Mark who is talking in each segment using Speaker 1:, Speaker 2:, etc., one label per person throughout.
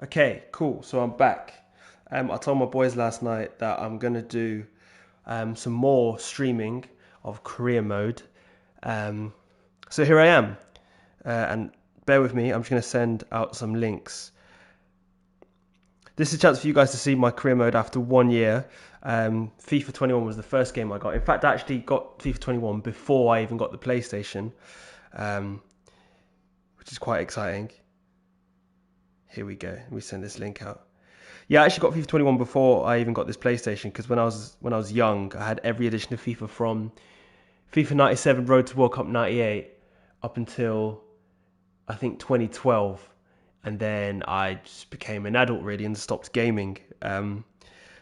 Speaker 1: Okay, cool. So I'm back. I told my boys last night that I'm gonna do some more streaming of career mode. Um, so here I am, and bear with me. I'm just gonna send out some links. This is a chance for you guys to see my career mode after 1 year. FIFA 21 was the first game I got. In fact, I actually got FIFA 21 before I even got the PlayStation, um, which is quite exciting. Here we go. Let me send this link out. Yeah, I actually got FIFA 21 before I even got this PlayStation because when I was young, I had every edition of FIFA from FIFA 97 Road to World Cup 98 up until I think 2012, and then I just became an adult really and stopped gaming.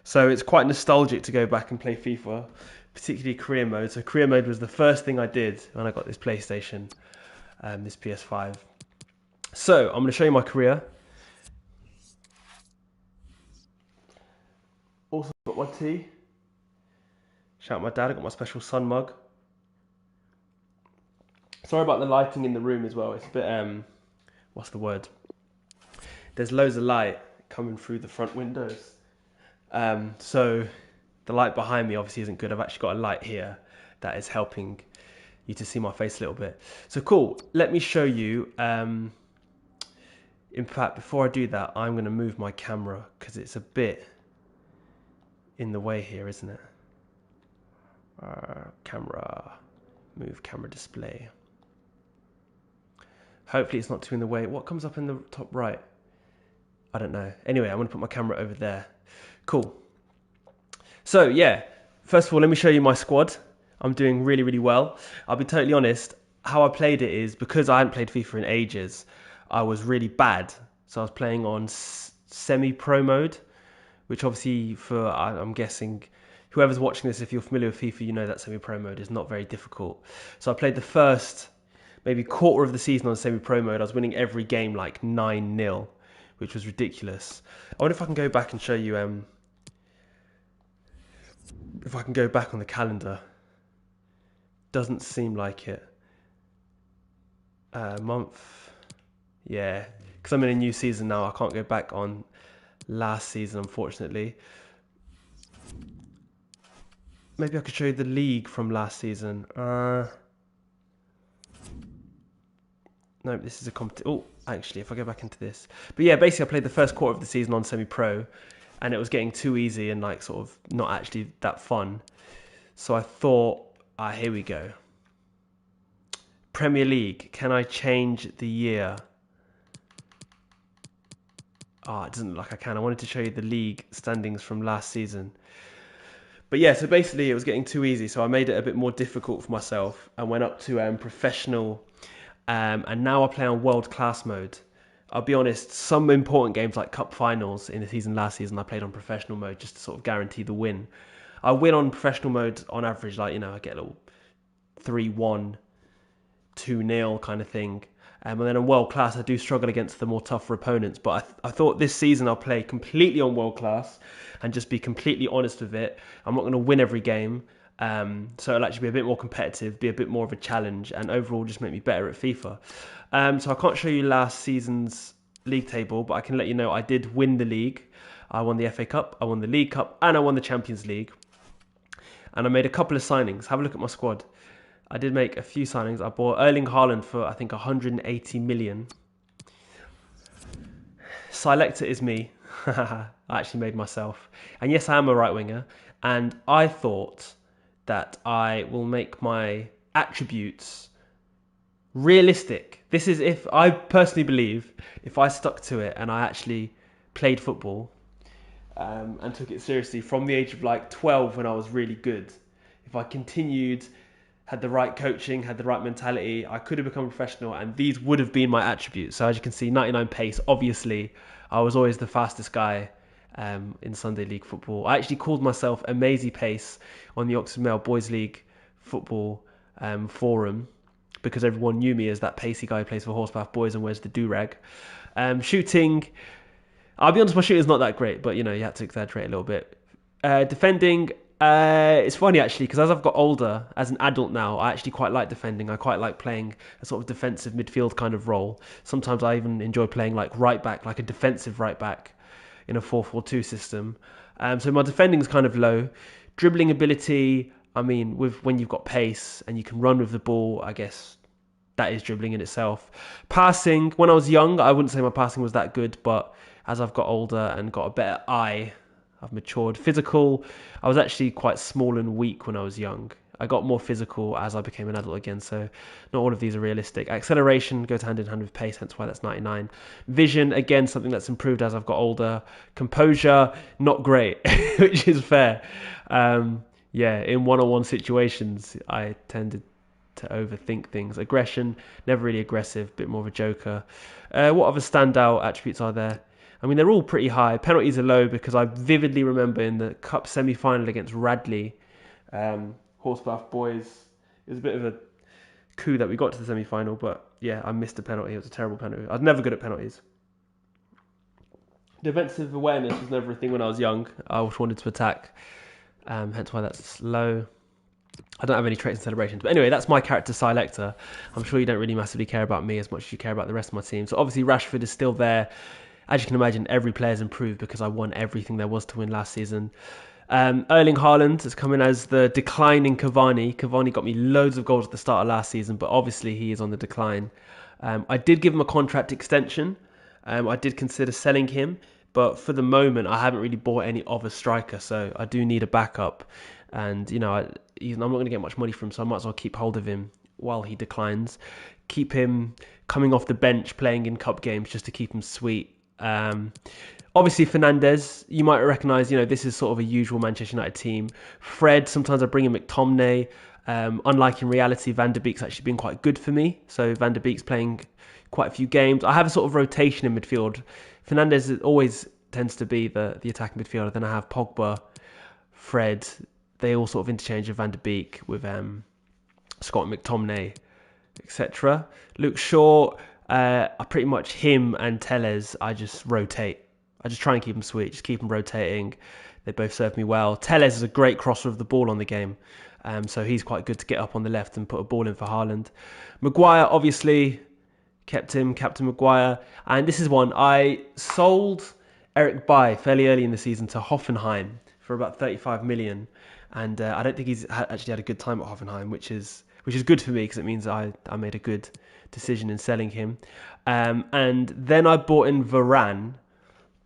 Speaker 1: So it's quite nostalgic to go back and play FIFA, particularly career mode. So career mode was the first thing I did when I got this PlayStation, this PS5. So I'm going to show you my career. Also got my tea. Shout out my dad, I got my special sun mug. Sorry about the lighting in the room as well. It's a bit, what's the word? There's loads of light coming through the front windows. So the light behind me obviously isn't good. I've actually got a light here that is helping you to see my face a little bit. So cool, let me show you. In fact, before I do that, I'm going to move my camera because it's a bit in the way here, isn't it? Camera, move camera display. Hopefully it's not too in the way. What comes up in the top right? I don't know. Anyway, I'm going to put my camera over there. Cool. So yeah, first of all, let me show you my squad. I'm doing really, really well. I'll be totally honest. How I played it is because I hadn't played FIFA in ages, I was really bad. So I was playing on semi-pro mode, which obviously I'm guessing, whoever's watching this, if you're familiar with FIFA, you know that semi-pro mode is not very difficult. So I played the first maybe quarter of the season on semi-pro mode. I was winning every game like 9-0, which was ridiculous. I wonder if I can go back and show you, if I can go back on the calendar. Doesn't seem like it. Month, yeah, because I'm in a new season now. I can't go back on last season, unfortunately. Maybe I could show you the league from last season. No, this is a oh, actually, if I go back into this. But yeah, basically I played the first quarter of the season on semi-pro, and it was getting too easy and like sort of not actually that fun. So I thought, here we go. Premier League, can I change the year? It doesn't look like I can. I wanted to show you the league standings from last season. But yeah, so basically it was getting too easy, so I made it a bit more difficult for myself and went up to professional, and now I play on world class mode. I'll be honest, some important games like cup finals in the season last season I played on professional mode just to sort of guarantee the win. I win on professional mode on average, like, I get a little 3-1, 2-0 kind of thing. And then on world class, I do struggle against the more tougher opponents. But I thought this season I'll play completely on world class and just be completely honest with it. I'm not going to win every game. So it'll actually be a bit more competitive, be a bit more of a challenge, and overall just make me better at FIFA. So I can't show you last season's league table, but I can let you know I did win the league. I won the FA Cup, I won the League Cup, and I won the Champions League. And I made a couple of signings. Have a look at my squad. I did make a few signings. I bought Erling Haaland for, I think, 180 million. Selector is me. I actually made myself. And yes, I am a right winger. And I thought that I will make my attributes realistic. This is if I personally believe if I stuck to it and I actually played football, and took it seriously from the age of like 12 when I was really good. If I continued, had the right coaching, had the right mentality, I could have become a professional, and these would have been my attributes. So as you can see, 99 pace, obviously, I was always the fastest guy in Sunday League football. I actually called myself Amazing Pace on the Oxford Mail Boys League football forum because everyone knew me as that pacey guy who plays for Horsebath Boys and wears the do-rag. Shooting, I'll be honest, my shooting's not that great, but you had to exaggerate a little bit. Defending, It's funny actually because as I've got older, as an adult now, I actually quite like defending. I quite like playing a sort of defensive midfield kind of role. Sometimes I even enjoy playing like right back, like a defensive right back in a 4-4-2 system. So my defending is kind of low. Dribbling ability, I mean, with when you've got pace and you can run with the ball, I guess that is dribbling in itself. Passing, when I was young, I wouldn't say my passing was that good, but as I've got older and got a better eye, I've matured. Physical, I was actually quite small and weak when I was young. I got more physical as I became an adult again, so not all of these are realistic. Acceleration goes hand in hand with pace, hence why that's 99. Vision, again, something that's improved as I've got older. Composure, not great, which is fair. In one-on-one situations, I tended to overthink things. Aggression, never really aggressive, bit more of a joker. What other standout attributes are there? I mean, they're all pretty high. Penalties are low because I vividly remember in the Cup semi-final against Radley, Horsebath boys, it was a bit of a coup that we got to the semi-final, but yeah, I missed a penalty. It was a terrible penalty. I was never good at penalties. Defensive awareness was never a thing when I was young. I always wanted to attack, hence why that's low. I don't have any traits and celebrations. But anyway, that's my character, Selector. I'm sure you don't really massively care about me as much as you care about the rest of my team. So obviously Rashford is still there. As you can imagine, every player's improved because I won everything there was to win last season. Erling Haaland has come in as the declining Cavani. Cavani got me loads of goals at the start of last season, but obviously he is on the decline. I did give him a contract extension. I did consider selling him, but for the moment, I haven't really bought any other striker, so I do need a backup. And, I'm not going to get much money from him, so I might as well keep hold of him while he declines. Keep him coming off the bench, playing in cup games just to keep him sweet. Obviously, Fernandes, you might recognise, this is sort of a usual Manchester United team. Fred, sometimes I bring in McTominay. Unlike in reality, Van der Beek's actually been quite good for me. So Van der Beek's playing quite a few games. I have a sort of rotation in midfield. Fernandes always tends to be the attacking midfielder. Then I have Pogba, Fred. They all sort of interchange with Van der Beek with Scott McTominay, etc. Luke Shaw, I pretty much him and Telles, I just rotate. I just try and keep them sweet, just keep them rotating. They both serve me well. Telles is a great crosser of the ball on the game. So he's quite good to get up on the left and put a ball in for Haaland. Maguire, obviously, kept him, Captain Maguire. And this is one, I sold Eric Bailly fairly early in the season to Hoffenheim for about 35 million. And I don't think he's actually had a good time at Hoffenheim, which is good for me because it means I made a good decision in selling him. And then I bought in Varane.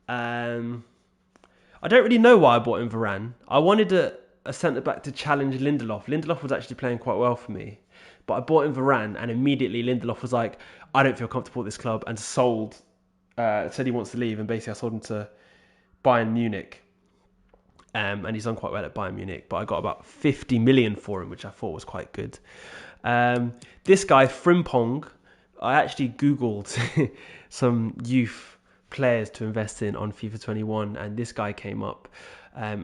Speaker 1: I don't really know why I bought in Varane. I wanted a centre-back to challenge Lindelof. Lindelof was actually playing quite well for me. But I bought in Varane and immediately Lindelof was like, I don't feel comfortable at this club, and said he wants to leave, and basically I sold him to Bayern Munich. And he's done quite well at Bayern Munich, but I got about 50 million for him, which I thought was quite good. This guy, Frimpong, I actually Googled some youth players to invest in on FIFA21, and this guy came up.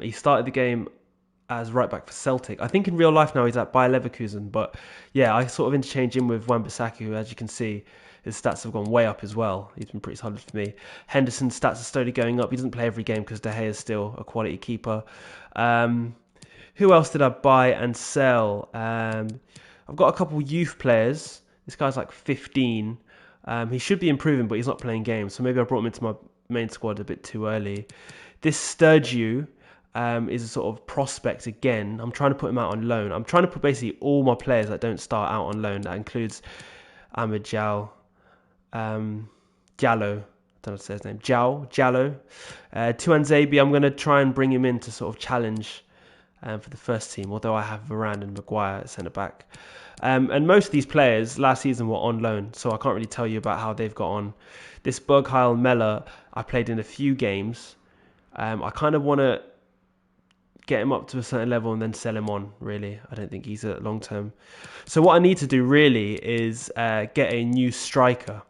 Speaker 1: He started the game as right back for Celtic. I think in real life now he's at Bayer Leverkusen, but yeah, I sort of interchanged him with Wan-Bissaka, who, as you can see, his stats have gone way up as well. He's been pretty solid for me. Henderson's stats are slowly going up. He doesn't play every game because De Gea is still a quality keeper. Who else did I buy and sell? I've got a couple youth players. This guy's like 15. He should be improving, but he's not playing games. So maybe I brought him into my main squad a bit too early. This Sturgeon is a sort of prospect again. I'm trying to put him out on loan. I'm trying to put basically all my players that don't start out on loan. That includes Ahmed Diallo. I don't know how to say his name. Diallo. Tuanzebe, I'm going to try and bring him in to sort of challenge for the first team, although I have Varane and Maguire at centre-back. And most of these players last season were on loan, so I can't really tell you about how they've got on. This Bergheil Meller, I played in a few games. I kind of want to get him up to a certain level and then sell him on, really. I don't think he's a long-term. So what I need to do, really, is get a new striker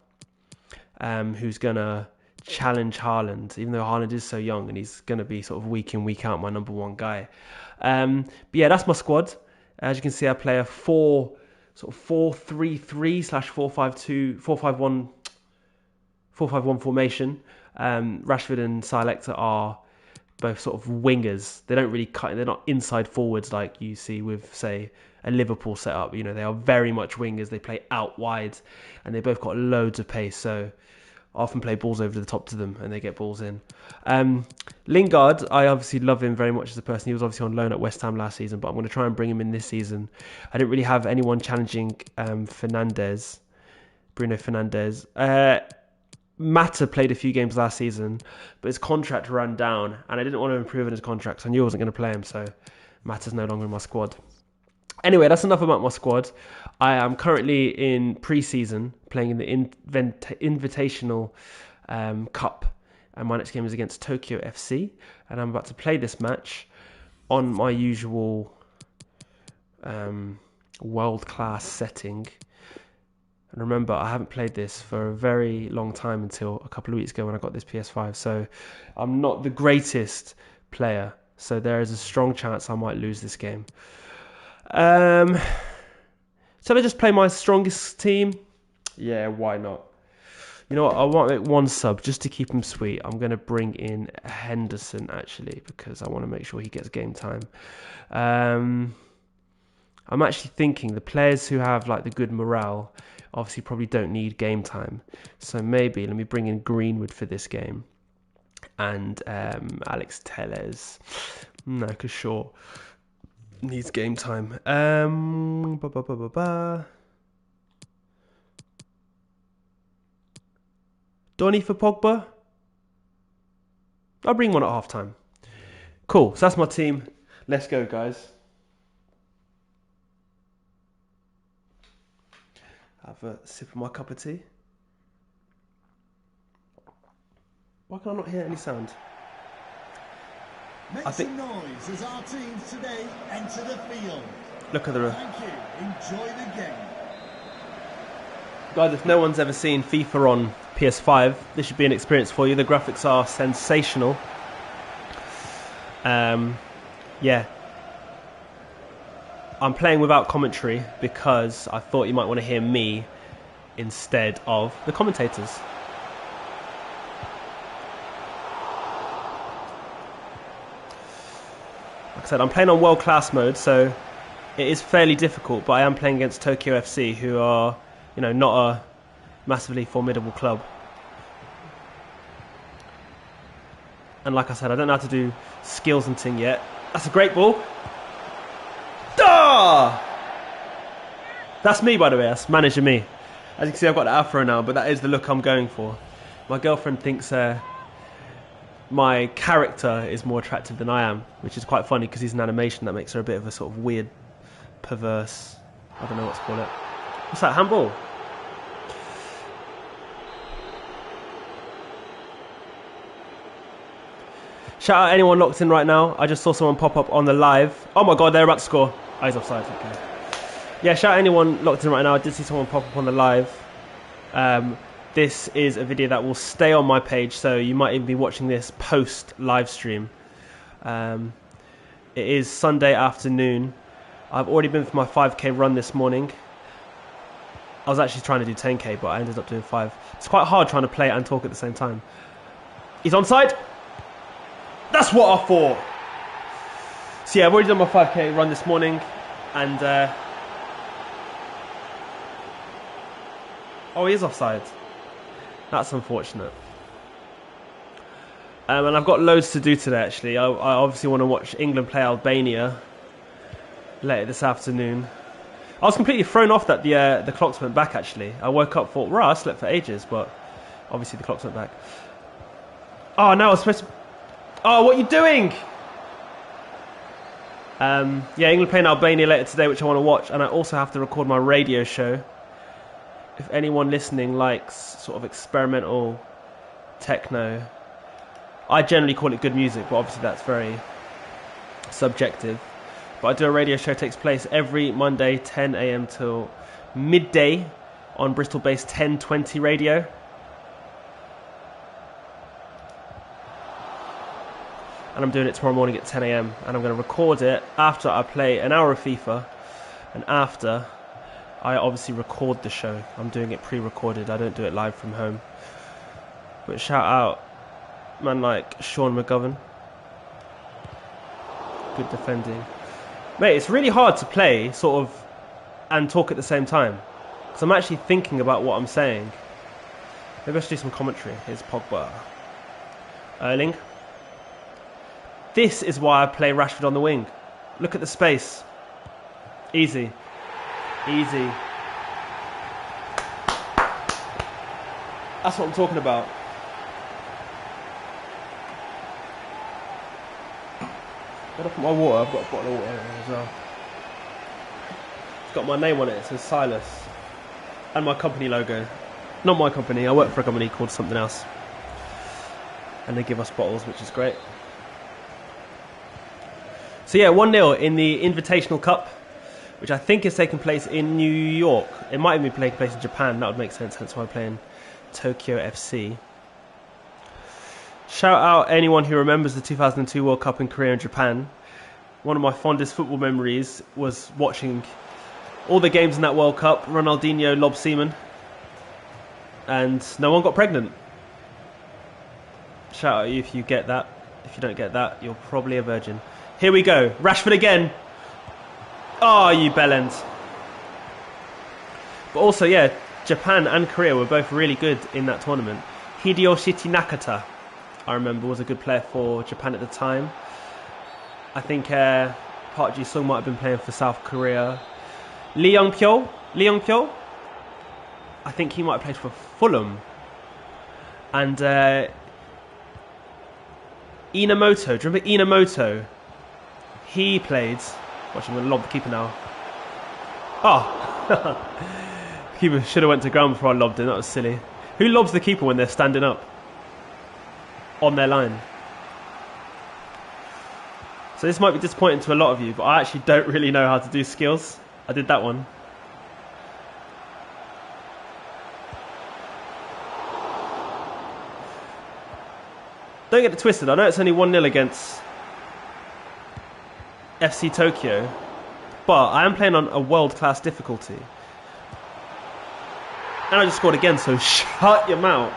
Speaker 1: who's going to challenge Haaland, even though Haaland is so young and he's going to be sort of week in, week out, my number one guy. But yeah, that's my squad. As you can see, I play a 4-3-3/4-5-2, 4-5-1 formation. Rashford and Selector are both sort of wingers. They don't really cut. They're not inside forwards like you see with, say, a Liverpool setup. You know, they are very much wingers. They play out wide, and they both got loads of pace. So I often play balls over the top to them, and they get balls in. Lingard, I obviously love him very much as a person. He was obviously on loan at West Ham last season, but I'm going to try and bring him in this season. I didn't really have anyone challenging Bruno Fernandes. Mata played a few games last season, but his contract ran down, and I didn't want to improve on his contract, so I knew I wasn't going to play him, so Mata's no longer in my squad. Anyway, that's enough about my squad. I am currently in pre-season, playing in the Invitational Cup, and my next game is against Tokyo FC, and I'm about to play this match on my usual world-class setting. And remember, I haven't played this for a very long time until a couple of weeks ago when I got this PS5. So I'm not the greatest player. So there is a strong chance I might lose this game. Shall I just play my strongest team? Yeah, why not? You know what? I might make one sub just to keep him sweet. I'm going to bring in Henderson, actually, because I want to make sure he gets game time. I'm actually thinking the players who have like the good morale obviously probably don't need game time. So maybe let me bring in Greenwood for this game. And Alex Telles. No, because Shaw needs game time. Donny for Pogba? I'll bring one at half time. Cool, so that's my team. Let's go, guys. Have a sip of my cup of tea. Why can I not hear any sound?
Speaker 2: Make some noise as our teams today enter the field.
Speaker 1: Look at the...
Speaker 2: Thank you. Enjoy the game.
Speaker 1: Guys, if no one's ever seen FIFA on PS5, this should be an experience for you. The graphics are sensational. Yeah. I'm playing without commentary because I thought you might want to hear me instead of the commentators. Like I said, I'm playing on world class mode, so it is fairly difficult, but I am playing against Tokyo FC, who are, you know, not a massively formidable club. And like I said, I don't know how to do skills and thing yet. That's a great ball. That's me, by the way. That's manager me. As you can see, I've got the afro now, but that is the look I'm going for. My girlfriend thinks my character is more attractive than I am, which is quite funny because he's an animation that makes her a bit of a sort of weird, perverse, I don't know what to call it. What's that, handball? Shout out anyone locked in right now. I just saw someone pop up on the live. Oh my god, they're about to score. Oh, he's offside, okay. Yeah, shout out anyone locked in right now. I did see someone pop up on the live. This is a video that will stay on my page, so you might even be watching this post live stream. It is Sunday afternoon. I've already been for my 5k run this morning. I was actually trying to do 10k, but I ended up doing 5. It's quite hard trying to play and talk at the same time. He's onside. That's what I thought. So yeah, I've already done my 5k run this morning, and oh, he is offside. That's unfortunate. And I've got loads to do today, actually. I obviously want to watch England play Albania later this afternoon. I was completely thrown off that the clocks went back, actually. I woke up, thought, right, I slept for ages, but obviously the clocks went back. Oh, no, I was supposed to... Oh, what are you doing? Yeah, England playing Albania later today, which I want to watch, and I also have to record my radio show. If anyone listening likes sort of experimental techno, I generally call it good music, but obviously that's very subjective. But I do a radio show, takes place every Monday, 10 a.m. till midday on Bristol-based 1020 radio. And I'm doing it tomorrow morning at 10 a.m. and I'm going to record it after I play an hour of FIFA, and after I obviously record the show. I'm doing it pre-recorded. I don't do it live from home. But shout out man like Sean McGovern. Good defending. Mate, it's really hard to play sort of and talk at the same time. Because I'm actually thinking about what I'm saying. Maybe I should do some commentary. Here's Pogba. Erling. This is why I play Rashford on the wing. Look at the space. Easy. Easy. That's what I'm talking about. Gotta put my water. I've got a bottle of water as well. It's got my name on it. It says Silas. And my company logo. Not my company. I work for a company called something else. And they give us bottles, which is great. So yeah, 1-0 in the Invitational Cup, which I think is taking place in New York. It might even be taking place in Japan. That would make sense. Hence why I'm playing Tokyo FC. Shout out anyone who remembers the 2002 World Cup in Korea and Japan. One of my fondest football memories was watching all the games in that World Cup. Ronaldinho lobbed semen. And no one got pregnant. Shout out you if you get that. If you don't get that, you're probably a virgin. Here we go. Rashford again. Oh, you bellend. But also, yeah, Japan and Korea were both really good in that tournament. Hideyoshi Nakata, I remember, was a good player for Japan at the time. I think Park Ji-sung might have been playing for South Korea. Lee Young-pyo, I think he might have played for Fulham. And Inamoto, do you remember Inamoto? He played... Watch, I'm going to lob the keeper now. Oh! Keeper should have went to ground before I lobbed him, that was silly. Who lobs the keeper when they're standing up? On their line. So this might be disappointing to a lot of you, but I actually don't really know how to do skills. I did that one. Don't get it twisted, I know it's only 1-0 against FC Tokyo, but I am playing on a world-class difficulty. And I just scored again, so shut your mouth.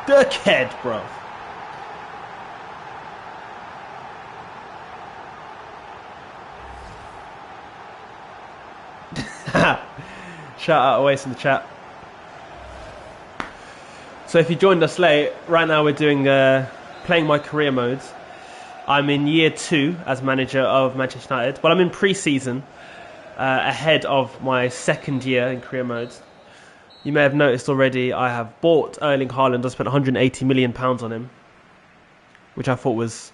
Speaker 1: Dickhead, bro. Shout out Oasis in the chat. So if you joined us late, right now we're doing playing my career mode. I'm in year 2 as manager of Manchester United. Well, I'm in pre-season, ahead of my second year in career mode. You may have noticed already I have bought Erling Haaland. I spent £180 million on him, which I thought was...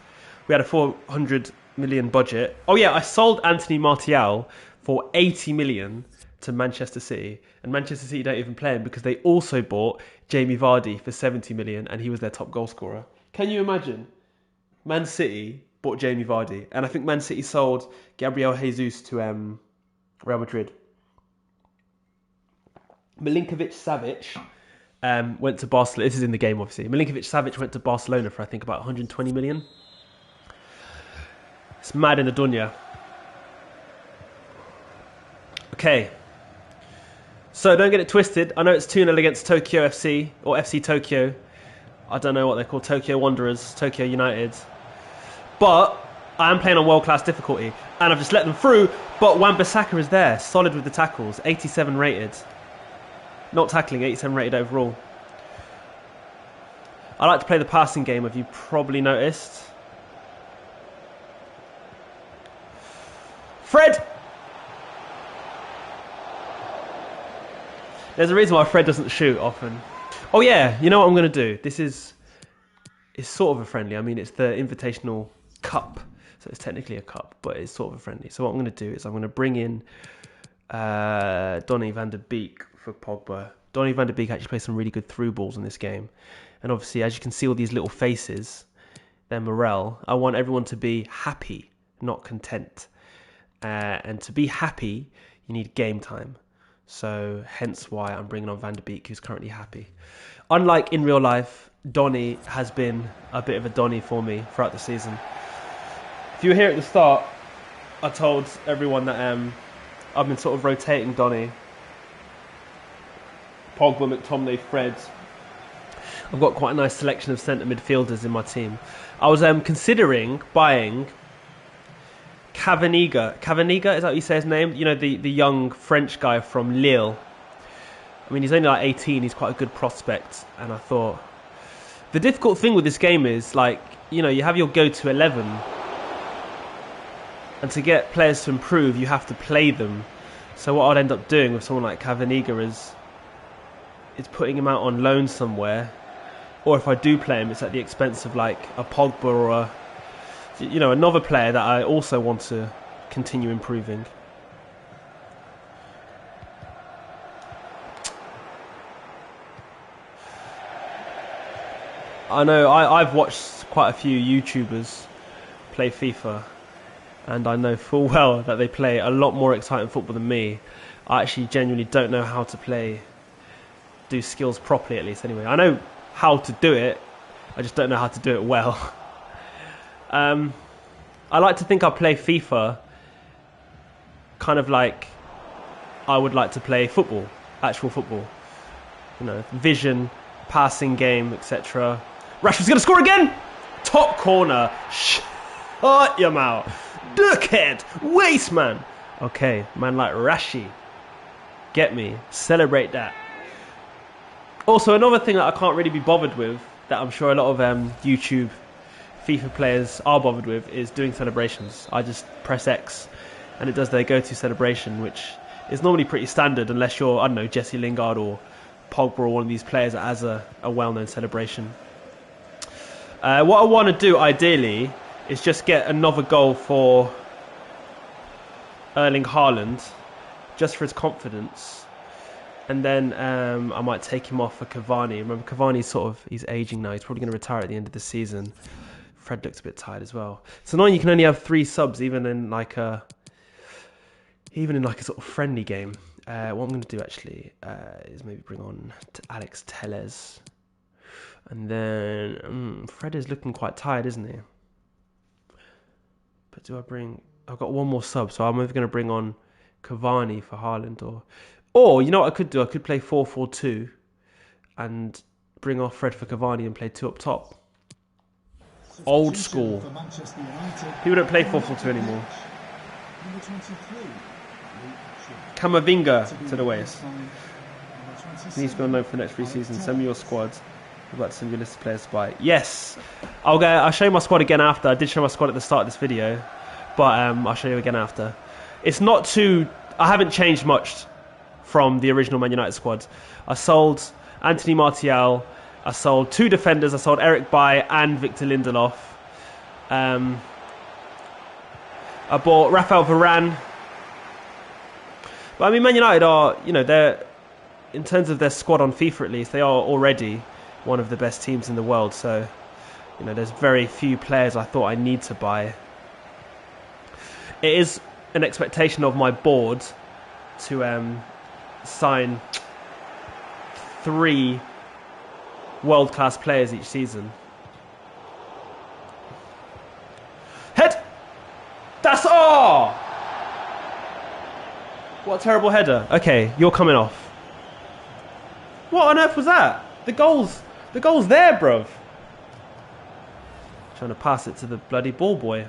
Speaker 1: We had a 400 million budget. Oh yeah, I sold Anthony Martial for 80 million to Manchester City, and Manchester City don't even play him because they also bought Jamie Vardy for 70 million and he was their top goal scorer. Can you imagine? Man City bought Jamie Vardy, and I think Man City sold Gabriel Jesus to Real Madrid. Milinkovic-Savic went to Barcelona. This is in the game, obviously. Milinkovic-Savic went to Barcelona for, I think, about 120 million. It's mad in the dunya. Okay. So don't get it twisted. I know it's 2-0 against Tokyo FC, or FC Tokyo. I don't know what they're called. Tokyo Wanderers, Tokyo United. But I am playing on world-class difficulty. And I've just let them through. But Wan-Bissaka is there. Solid with the tackles. 87 rated. Not tackling, 87 rated overall. I like to play the passing game, have you probably noticed. Fred! There's a reason why Fred doesn't shoot often. Oh yeah, you know what I'm going to do? This is... It's sort of a friendly. I mean, it's the Invitational Cup. So it's technically a cup, but it's sort of a friendly. So what I'm going to do is I'm going to bring in Donny van der Beek for Pogba. Donny van der Beek actually plays some really good through balls in this game. And obviously, as you can see all these little faces, they're morale. I want everyone to be happy, not content. And to be happy, you need game time. So hence why I'm bringing on Van der Beek, who's currently happy. Unlike in real life, Donny has been a bit of a Donny for me throughout the season. If you were here at the start, I told everyone that I've been sort of rotating Donny. Pogba, McTominay, Fred. I've got quite a nice selection of centre midfielders in my team. I was considering buying Cavaniga. Cavaniga, is that what you say his name? You know, the young French guy from Lille. I mean, he's only like 18. He's quite a good prospect. And I thought... The difficult thing with this game is, like, you know, you have your go-to 11. And to get players to improve, you have to play them. So what I'd end up doing with someone like Cavaniga is putting him out on loan somewhere. Or if I do play him, it's at the expense of like a Pogba or another player that I also want to continue improving. I know I've watched quite a few YouTubers play FIFA, and I know full well that they play a lot more exciting football than me. I actually genuinely don't know how to do skills properly, at least anyway. I know how to do it, I just don't know how to do it well. I like to think I play FIFA kind of like I would like to play football, actual football. You know, vision, passing game, etc. Rashford's going to score again! Top corner. Shut your mouth. Dickhead. Waste man. Okay, man like Rashi. Get me. Celebrate that. Also, another thing that I can't really be bothered with, that I'm sure a lot of YouTube FIFA players are bothered with, is doing celebrations. I just press X and it does their go-to celebration, which is normally pretty standard unless you're, I don't know, Jesse Lingard or Pogba or one of these players that has a well-known celebration. What I want to do ideally is just get another goal for Erling Haaland, just for his confidence. And then I might take him off for Cavani. Remember, Cavani's he's aging now. He's probably going to retire at the end of the season. Fred looks a bit tired as well. It's annoying you can only have 3 subs, even in like a sort of friendly game. What I'm going to do actually is maybe bring on Alex Telles. And then Fred is looking quite tired, isn't he? But do I bring... I've got one more sub, so I'm either going to bring on Cavani for Haaland or you know what I could do? I could play 4-4-2 and bring off Fred for Cavani and play 2 up top. Old school. People don't play 4-4-2 anymore. Camavinga to the waist. He needs to go on loan for the next 3 seasons. Send me your squad. I'm about to send you a list of players to buy. Yes! I'll show you my squad again after. I did show my squad at the start of this video, but I'll show you again after. It's not too... I haven't changed much from the original Man United squad. I sold Anthony Martial. I sold 2 defenders. I sold Eric Bailly and Victor Lindelof. I bought Rafael Varane. But I mean, Man United are, they're, in terms of their squad on FIFA at least, they are already one of the best teams in the world. So, there's very few players I thought I need to buy. It is an expectation of my board to sign 3 world-class players each season. Head! That's all! What a terrible header. Okay, you're coming off. What on earth was that? The goal's there, bruv. Trying to pass it to the bloody ball boy.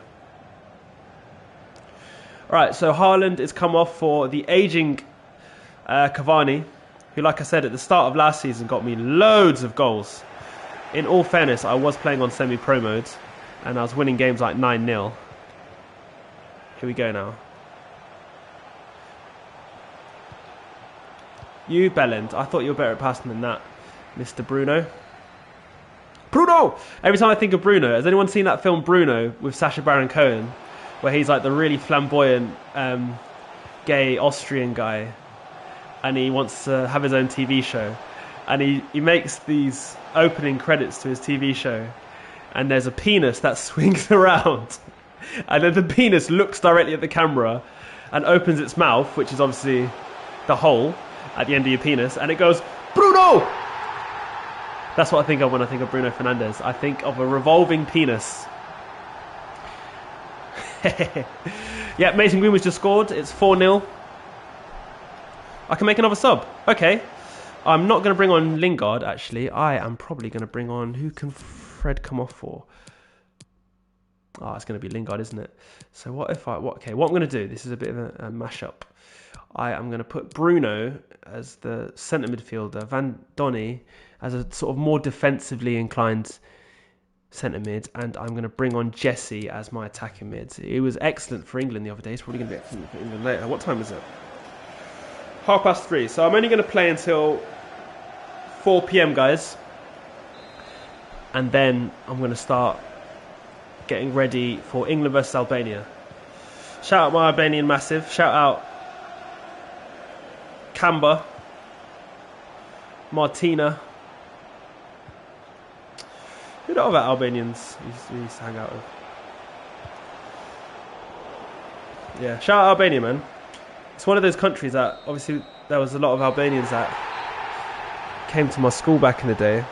Speaker 1: Alright, so Haaland is come off for the aging Cavani, who, like I said, at the start of last season got me loads of goals. In all fairness, I was playing on semi-pro mode, and I was winning games like 9-0. Here we go now. You, Bellend. I thought you were better at passing than that, Mr. Bruno. Bruno! Every time I think of Bruno, has anyone seen that film Bruno with Sacha Baron Cohen, where he's like the really flamboyant, gay Austrian guy, and he wants to have his own TV show, and he makes these opening credits to his TV show, and there's a penis that swings around, and then the penis looks directly at the camera and opens its mouth, which is obviously the hole at the end of your penis, and it goes, Bruno! That's what I think of when I think of Bruno Fernandes. I think of a revolving penis. Yeah, Mason Greenwood's just scored. It's 4-0. I can make another sub. Okay. I'm not going to bring on Lingard, actually. I am probably going to bring on... Who can Fred come off for? Oh, it's going to be Lingard, isn't it? So what if what I'm going to do, this is a bit of a mashup. I am going to put Bruno as the centre midfielder, Van Donny as a sort of more defensively inclined centre mid, and I'm going to bring on Jesse as my attacking mid. He was excellent for England the other day. He's probably going to be excellent for England later. What time is it? 3:30. So I'm only going to play until 4 p.m, guys. And then I'm going to start getting ready for England versus Albania. Shout out my Albanian massive. Shout out Kamba, Martina. Who the other Albanians we used to hang out with? Yeah, shout out Albania, man. It's one of those countries that, obviously, there was a lot of Albanians that came to my school back in the day,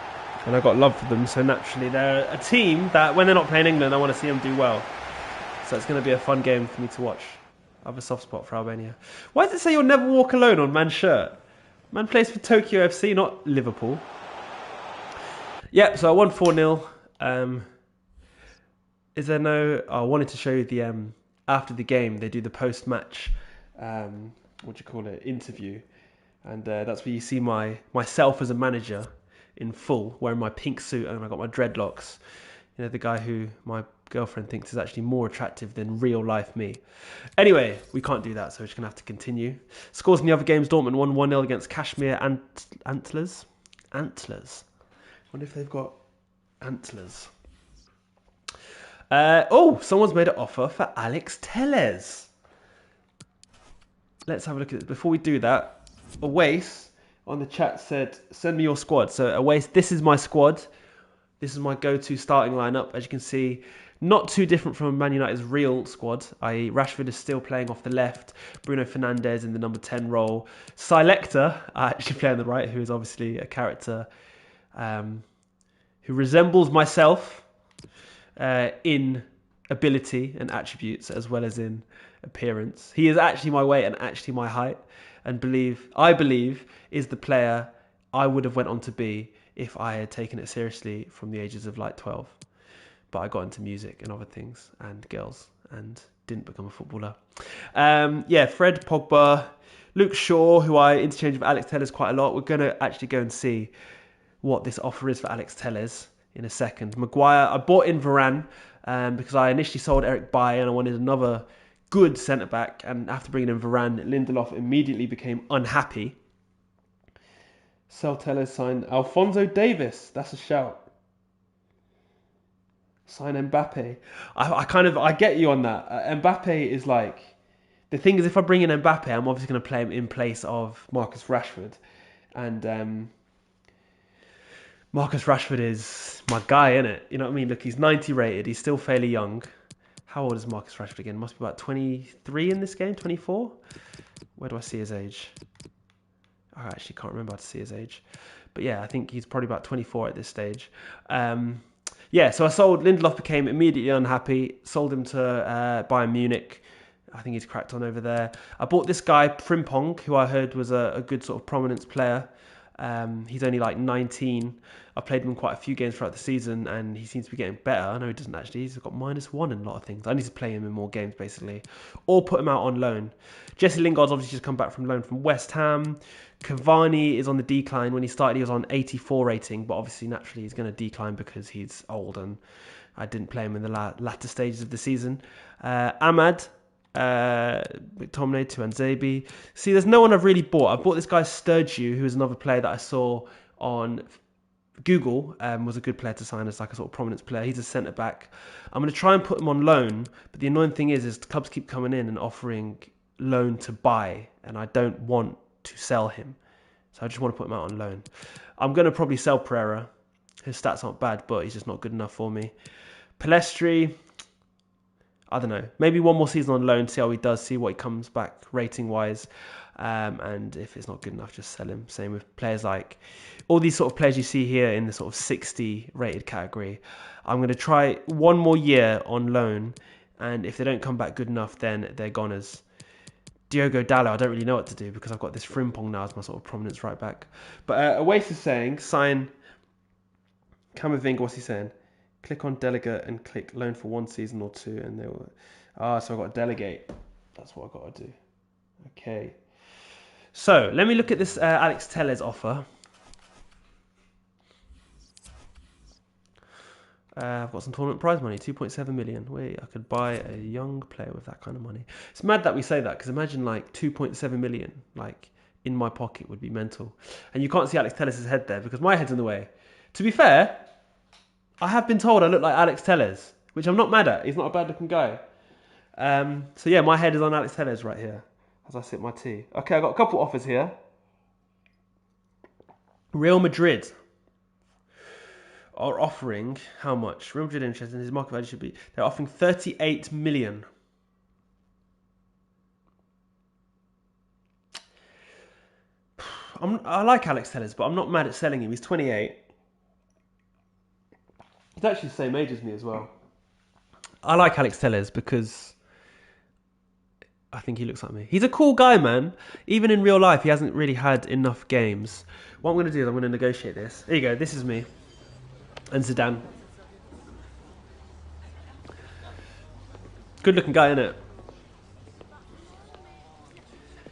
Speaker 1: and I got love for them, so naturally they're a team that, when they're not playing England, I want to see them do well. So it's going to be a fun game for me to watch. I have a soft spot for Albania. Why does it say you'll never walk alone on man's shirt? Man plays for Tokyo FC, not Liverpool. Yep, so I won 4-0. Is there no... I wanted to show you the... after the game, they do the post-match... interview. And that's where you see myself as a manager in full, wearing my pink suit, and I got my dreadlocks. You know, the guy who my girlfriend thinks is actually more attractive than real life me. Anyway, we can't do that, so we're just going to have to continue. Scores in the other games: Dortmund won 1-0 against Kashmir Antlers. Antlers. I wonder if they've got antlers. Someone's made an offer for Alex Telles. Let's have a look at it. Before we do that, Awais on the chat said, send me your squad. So Awais, this is my squad. This is my go-to starting lineup. As you can see, not too different from Man United's real squad, i.e. Rashford is still playing off the left, Bruno Fernandes in the number 10 role, Selector actually playing the right, who is obviously a character who resembles myself in ability and attributes as well as in appearance. He is actually my weight and actually my height, and I believe is the player I would have went on to be if I had taken it seriously from the ages of like 12. But I got into music and other things and girls and didn't become a footballer. Fred, Pogba, Luke Shaw, who I interchange with Alex Telles quite a lot. We're going to actually go and see what this offer is for Alex Telles in a second. Maguire, I bought in Varane because I initially sold Eric Bailly and I wanted another good centre-back. And after bringing in Varane, Lindelof immediately became unhappy. Sell Telles, sign Alphonso Davies. That's a shout. Sign Mbappe. I get you on that. Mbappe is like... The thing is, if I bring in Mbappe, I'm obviously going to play him in place of Marcus Rashford. And Marcus Rashford is my guy, innit? You know what I mean? Look, he's 90 rated. He's still fairly young. How old is Marcus Rashford again? Must be about 23 in this game, 24? Where do I see his age? I actually can't remember how to see his age. But yeah, I think he's probably about 24 at this stage. So I sold. Lindelof became immediately unhappy. Sold him to Bayern Munich. I think he's cracked on over there. I bought this guy, Frimpong, who I heard was a good sort of prominence player. He's only like 19. I played him in quite a few games throughout the season and he seems to be getting better. I know he doesn't actually. He's got -1 in a lot of things. I need to play him in more games basically. Or put him out on loan. Jesse Lingard's obviously just come back from loan from West Ham. Cavani is on the decline. When he started he was on 84 rating, but obviously naturally he's going to decline because he's old and I didn't play him in the latter stages of the season. Ahmad, McTominay, Tuanzebe. See, there's no one I've really bought. I bought this guy Sturgeon, who is another player that I saw on Google, was a good player to sign as like a sort of prominence player. He's a centre back. I'm going to try and put him on loan, but the annoying thing is the clubs keep coming in and offering loan to buy, and I don't want to sell him, so I just want to put him out on loan. I'm going to probably sell Pereira. His stats aren't bad, but he's just not good enough for me. Palestri, I don't know. Maybe one more season on loan, see how he does, see what he comes back rating-wise. And if it's not good enough, just sell him. Same with players like... all these sort of players you see here in the sort of 60 rated category. I'm going to try one more year on loan. And if they don't come back good enough, then they're goners. Diogo Dalot, I don't really know what to do because I've got this Frimpong now as my sort of prominence right back. But Awais is saying, sign Camavinga, what's he saying? Click on delegate and click loan for 1 season or 2, and they will. So I've got to delegate. That's what I've got to do. Okay. So let me look at this Alex Telles offer. I've got some tournament prize money, 2.7 million. Wait, I could buy a young player with that kind of money. It's mad that we say that, because imagine like 2.7 million like in my pocket would be mental. And you can't see Alex Telles' head there because my head's in the way. To be fair, I have been told I look like Alex Telles, which I'm not mad at. He's not a bad looking guy. So yeah, my head is on Alex Telles right here as I sip my tea. Okay, I've got a couple offers here. Real Madrid are offering how much? Real Madrid interest in his market value should be. They're offering 38 million. I like Alex Telles, but I'm not mad at selling him. He's 28. He's actually the same age as me as well. I like Alex Telles because I think he looks like me. He's a cool guy, man. Even in real life, he hasn't really had enough games. What I'm going to do is I'm going to negotiate this. There you go. This is me. And Zidane. Good looking guy, innit?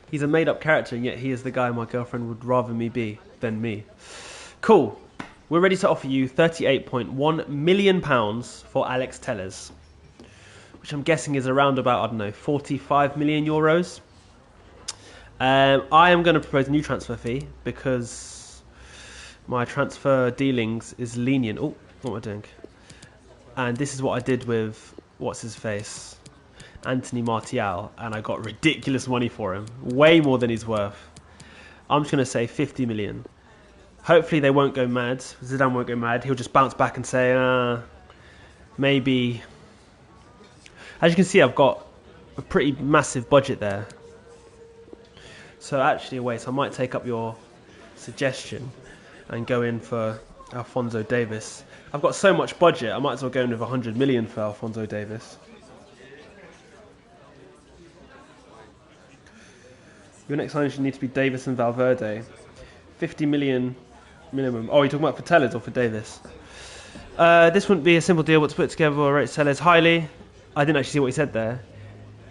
Speaker 1: He's a made up character, and yet he is the guy my girlfriend would rather me be than me. Cool. We're ready to offer you £38.1 million for Alex Telles, which I'm guessing is around about, I don't know, 45 million euros. I am going to propose a new transfer fee because my transfer dealings is lenient. Oh, what am I doing? And this is what I did with, what's his face? Anthony Martial, and I got ridiculous money for him. Way more than he's worth. I'm just going to say 50 million. Hopefully they won't go mad. Zidane won't go mad. He'll just bounce back and say, maybe. As you can see, I've got a pretty massive budget there. So actually, wait, I might take up your suggestion and go in for Alphonso Davies. I've got so much budget, I might as well go in with 100 million for Alphonso Davies. Your next signing should need to be Davis and Valverde. 50 million minimum. Oh, you're talking about for Telles or for Davis? This wouldn't be a simple deal, but to put together, I rate Telles highly. I didn't actually see what he said there.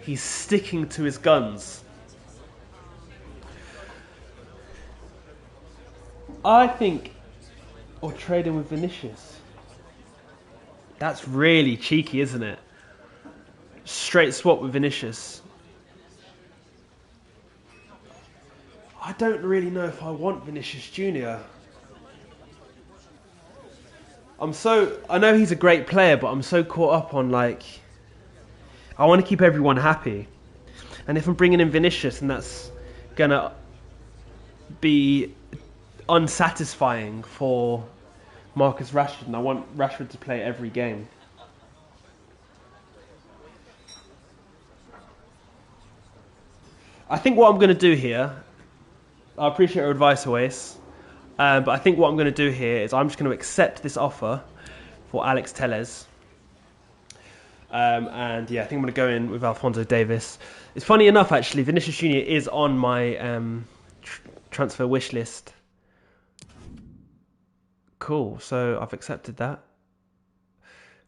Speaker 1: He's sticking to his guns. I think, or trading with Vinicius. That's really cheeky, isn't it? Straight swap with Vinicius. I don't really know if I want Vinicius Jr. I know he's a great player, but I'm so caught up on, like, I want to keep everyone happy. And if I'm bringing in Vinicius, and that's going to be unsatisfying for Marcus Rashford, and I want Rashford to play every game. I think what I'm going to do here, I appreciate your advice, Oais, but I think what I'm going to do here is I'm just going to accept this offer for Alex Telles. And yeah, I think I'm going to go in with Alphonso Davies. It's funny enough, actually, Vinicius Jr. is on my transfer wish list. Cool, so I've accepted that.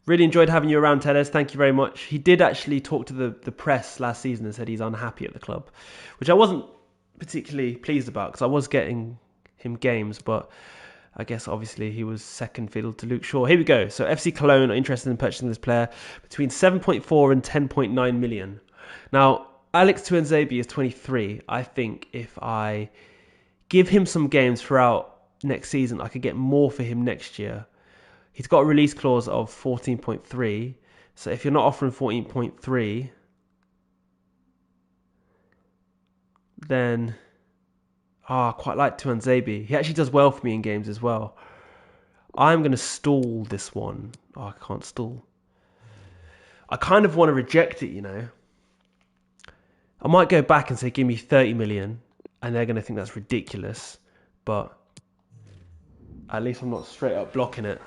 Speaker 1: Really enjoyed having you around, Telles. Thank you very much. He did actually talk to the press last season and said he's unhappy at the club, which I wasn't particularly pleased about because I was getting him games, but I guess obviously he was second fiddle to Luke Shaw. Here we go. So FC Cologne are interested in purchasing this player between 7.4 and 10.9 million. Now, Alex Tuanzebe is 23. I think if I give him some games throughout next season, I could get more for him next year. He's got a release clause of 14.3. So if you're not offering 14.3, then I quite like Tuanzebe. He actually does well for me in games as well. I'm going to stall this one. Oh, I can't stall. I kind of want to reject it, you know. I might go back and say, give me 30 million. And they're going to think that's ridiculous. But at least I'm not straight up blocking it.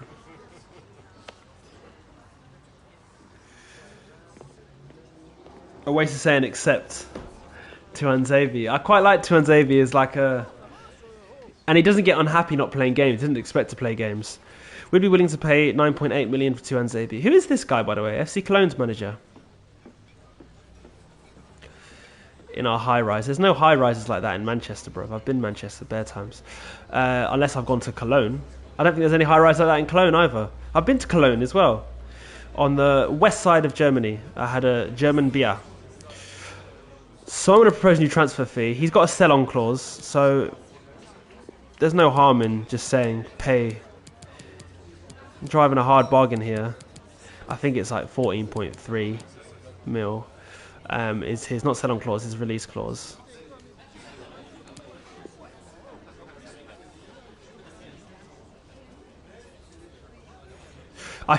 Speaker 1: Oasis saying accept Tuanzebe. I quite like Tuanzebe as like a... And he doesn't get unhappy not playing games. He doesn't expect to play games. Would be willing to pay 9.8 million for Tuanzebe. Who is this guy, by the way? FC Cologne's manager. In our high rise. There's no high rises like that in Manchester, bro. I've been Manchester bare times. Unless I've gone to Cologne. I don't think there's any high rise like that in Cologne either. I've been to Cologne as well. On the west side of Germany. I had a German beer. So I'm going to propose a new transfer fee. He's got a sell-on clause, so there's no harm in just saying pay. I'm driving a hard bargain here. I think it's like 14.3 mil. Is his not sell-on clause, his release clause.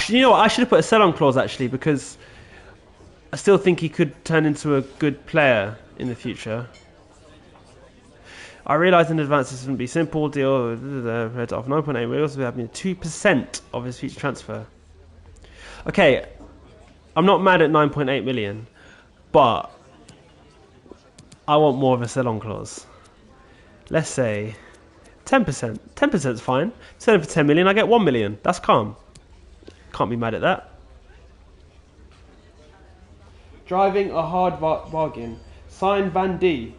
Speaker 1: You know what? I should have put a sell-on clause actually, because I still think he could turn into a good player in the future. I realise in advance this wouldn't be simple. Deal red off 9.8. We also have 2% of his future transfer. Okay, I'm not mad at 9.8 million, but I want more of a sell-on clause. Let's say 10%. 10% is fine. Sell him for 10 million, I get 1 million. That's calm. Can't be mad at that. Driving a hard bargain. Sign Van Dijk.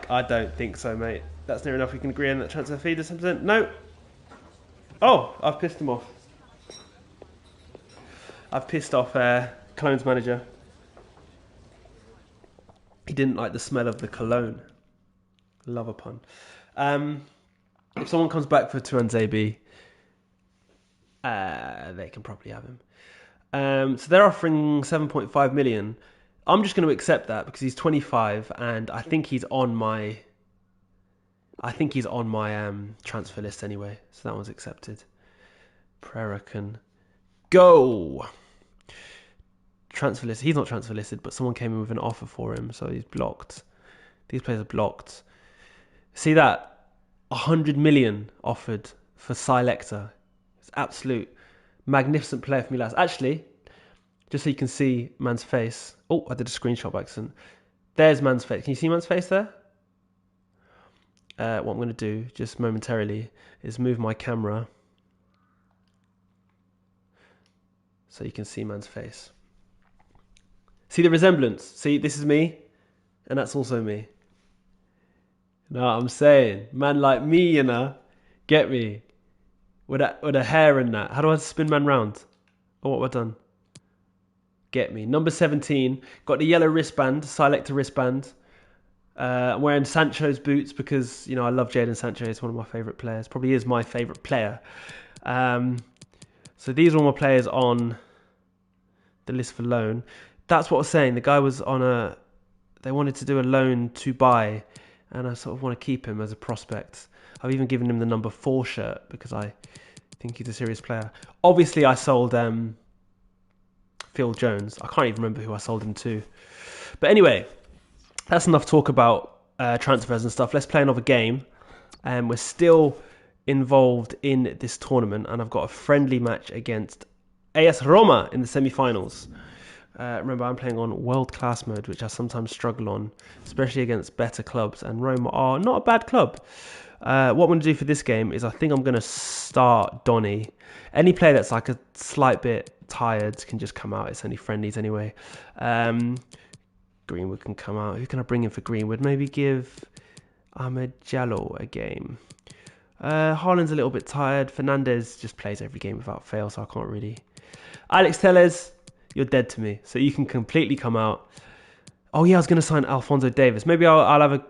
Speaker 1: I don't think so, mate. That's near enough. We can agree on that transfer fee. Does 10%? No. Oh, I've pissed him off. I've pissed off Cologne's manager. He didn't like the smell of the cologne. Love a pun. If someone comes back for Tuanzebe, they can probably have him. So they're offering 7.5 million. I'm just going to accept that because he's 25 and I think he's on my transfer list anyway. So that one's accepted. Pereira can go. Transfer list. He's not transfer listed, but someone came in with an offer for him, so he's blocked. These players are blocked. See that? 100 million offered for Selector. It's absolute magnificent player for me, lads. Actually, just so you can see man's face. Oh, I did a screenshot by accident. There's man's face. Can you see man's face there? What I'm going to do, just momentarily, is move my camera so you can see man's face. See the resemblance? See, this is me, and that's also me. You know what I'm saying? Man like me, you know, get me? With a hair and that. How do I spin man round? Oh, what have I done? Get me. Number 17. Got the yellow wristband, Selector wristband. I'm wearing Sancho's boots because, you know, I love Jadon Sancho. He's one of my favourite players. Probably is my favourite player. So these are all my players on the list for loan. That's what I was saying. The guy was on they wanted to do a loan to buy, and I sort of want to keep him as a prospect. I've even given him the number 4 shirt because I think he's a serious player. Obviously, I sold Phil Jones. I can't even remember who I sold him to. But anyway, that's enough talk about transfers and stuff. Let's play another game. We're still involved in this tournament, and I've got a friendly match against AS Roma in the semi-finals. Remember, I'm playing on world-class mode, which I sometimes struggle on, especially against better clubs, and Roma are not a bad club. What I'm going to do for this game is I think I'm going to start Donny. Any player that's like a slight bit tired can just come out. It's only friendlies anyway. Greenwood can come out. Who can I bring in for Greenwood? Maybe give Ahmed Jallo a game. Haaland's a little bit tired. Fernandez just plays every game without fail, so I can't really... Alex Telles, you're dead to me. So you can completely come out. Oh yeah, I was going to sign Alphonso Davies. Maybe I'll have a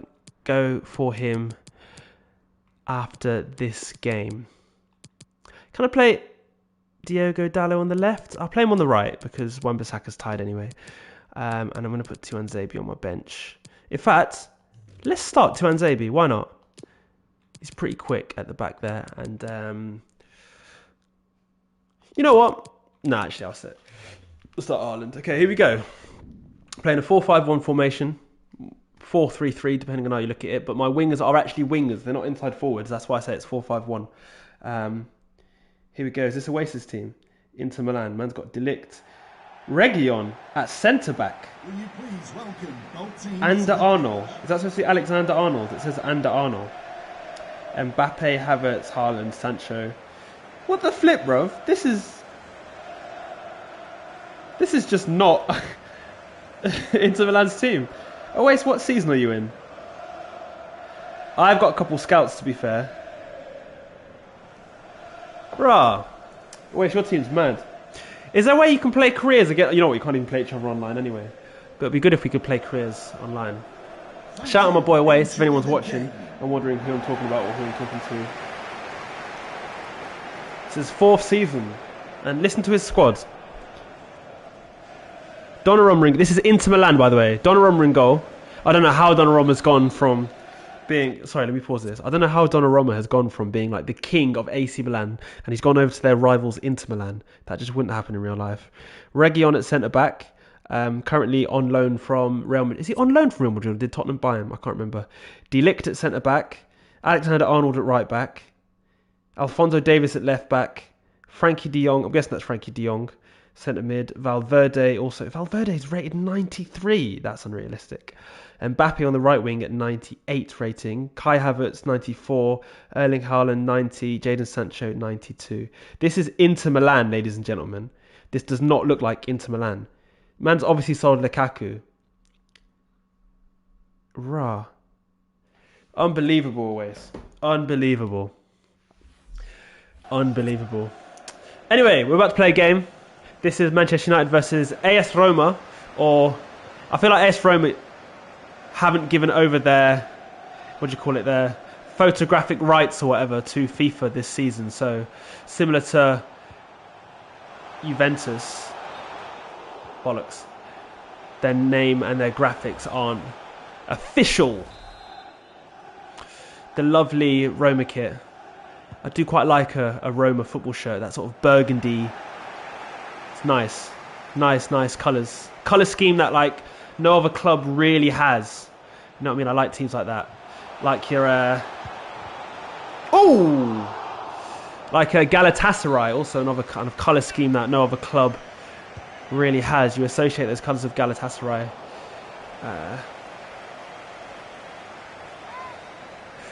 Speaker 1: go for him after this game. Can I play Diogo Dalot on the left? I'll play him on the right because Wan-Bissaka's tired anyway. And I'm going to put Tuanzebe on my bench. In fact, let's start Tuanzebe. Why not? He's pretty quick at the back there. And you know what? No, actually, I'll start Ireland. Okay, here we go. Playing a 4-5-1 formation. 4-3-3, depending on how you look at it. But my wingers are actually wingers. They're not inside forwards. That's why I say it's 4-5-1. Here we go. Is this Oasis team? Inter Milan. Man's got Delict. Region at centre-back.
Speaker 2: Will you please welcome both teams?
Speaker 1: Ander Arnold. Is that supposed to be Alexander Arnold? It says Ander Arnold. Mbappe, Havertz, Haaland, Sancho. What the flip, bruv? This is just not Inter Milan's team. Oh wait, what season are you in? I've got a couple scouts, to be fair. Bruh. Wait, your team's mad. Is there a way you can play careers again? You know what, you can't even play each other online anyway. But it'd be good if we could play careers online. Shout out my boy Wace, if anyone's watching and wondering who I'm talking about or who I'm talking to. It's his 4th season. And listen to his squad. Donnarumma, this is Inter Milan, by the way. Donnarumma in goal. I don't know how Donnarumma's gone from being... Sorry, let me pause this. I don't know how Donnarumma has gone from being like the king of AC Milan and he's gone over to their rivals Inter Milan. That just wouldn't happen in real life. Reguilon at centre-back. Currently on loan from Real Madrid. Is he on loan from Real Madrid or did Tottenham buy him? I can't remember. De Ligt at centre-back. Alexander-Arnold at right-back. Alphonso Davies at left-back. Frankie de Jong. I'm guessing that's Frankie de Jong. Centre mid, Valverde also. Valverde's rated 93. That's unrealistic. Mbappe on the right wing at 98 rating. Kai Havertz 94. Erling Haaland 90. Jadon Sancho 92. This is Inter Milan, ladies and gentlemen. This does not look like Inter Milan. Man's obviously sold Lukaku. Rah. Unbelievable, always. Unbelievable. Unbelievable. Anyway, we're about to play a game. This is Manchester United versus AS Roma, or I feel like AS Roma haven't given over their, their photographic rights or whatever to FIFA this season. So similar to Juventus, bollocks, their name and their graphics aren't official. The lovely Roma kit. I do quite like a Roma football shirt, that sort of burgundy. Nice colours. Colour scheme that like no other club really has. You know what I mean? I like teams like that. Like your like a Galatasaray, also another kind of colour scheme that no other club really has. You associate those colours with Galatasaray.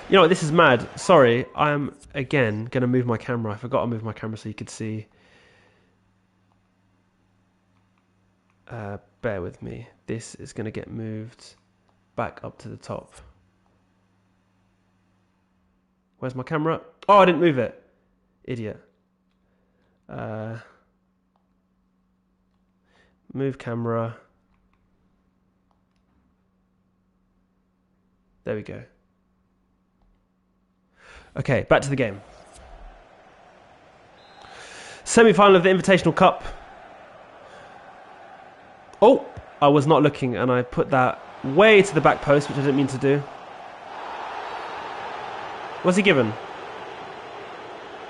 Speaker 1: You know what, this is mad. Sorry, I'm again gonna move my camera. I forgot to move my camera so you could see. Bear with me. This is going to get moved back up to the top. Where's my camera? Oh, I didn't move it. Idiot. Move camera. There we go. Okay, back to the game. Semi-final of the Invitational Cup. Oh, I was not looking and I put that way to the back post, which I didn't mean to do. What's he given?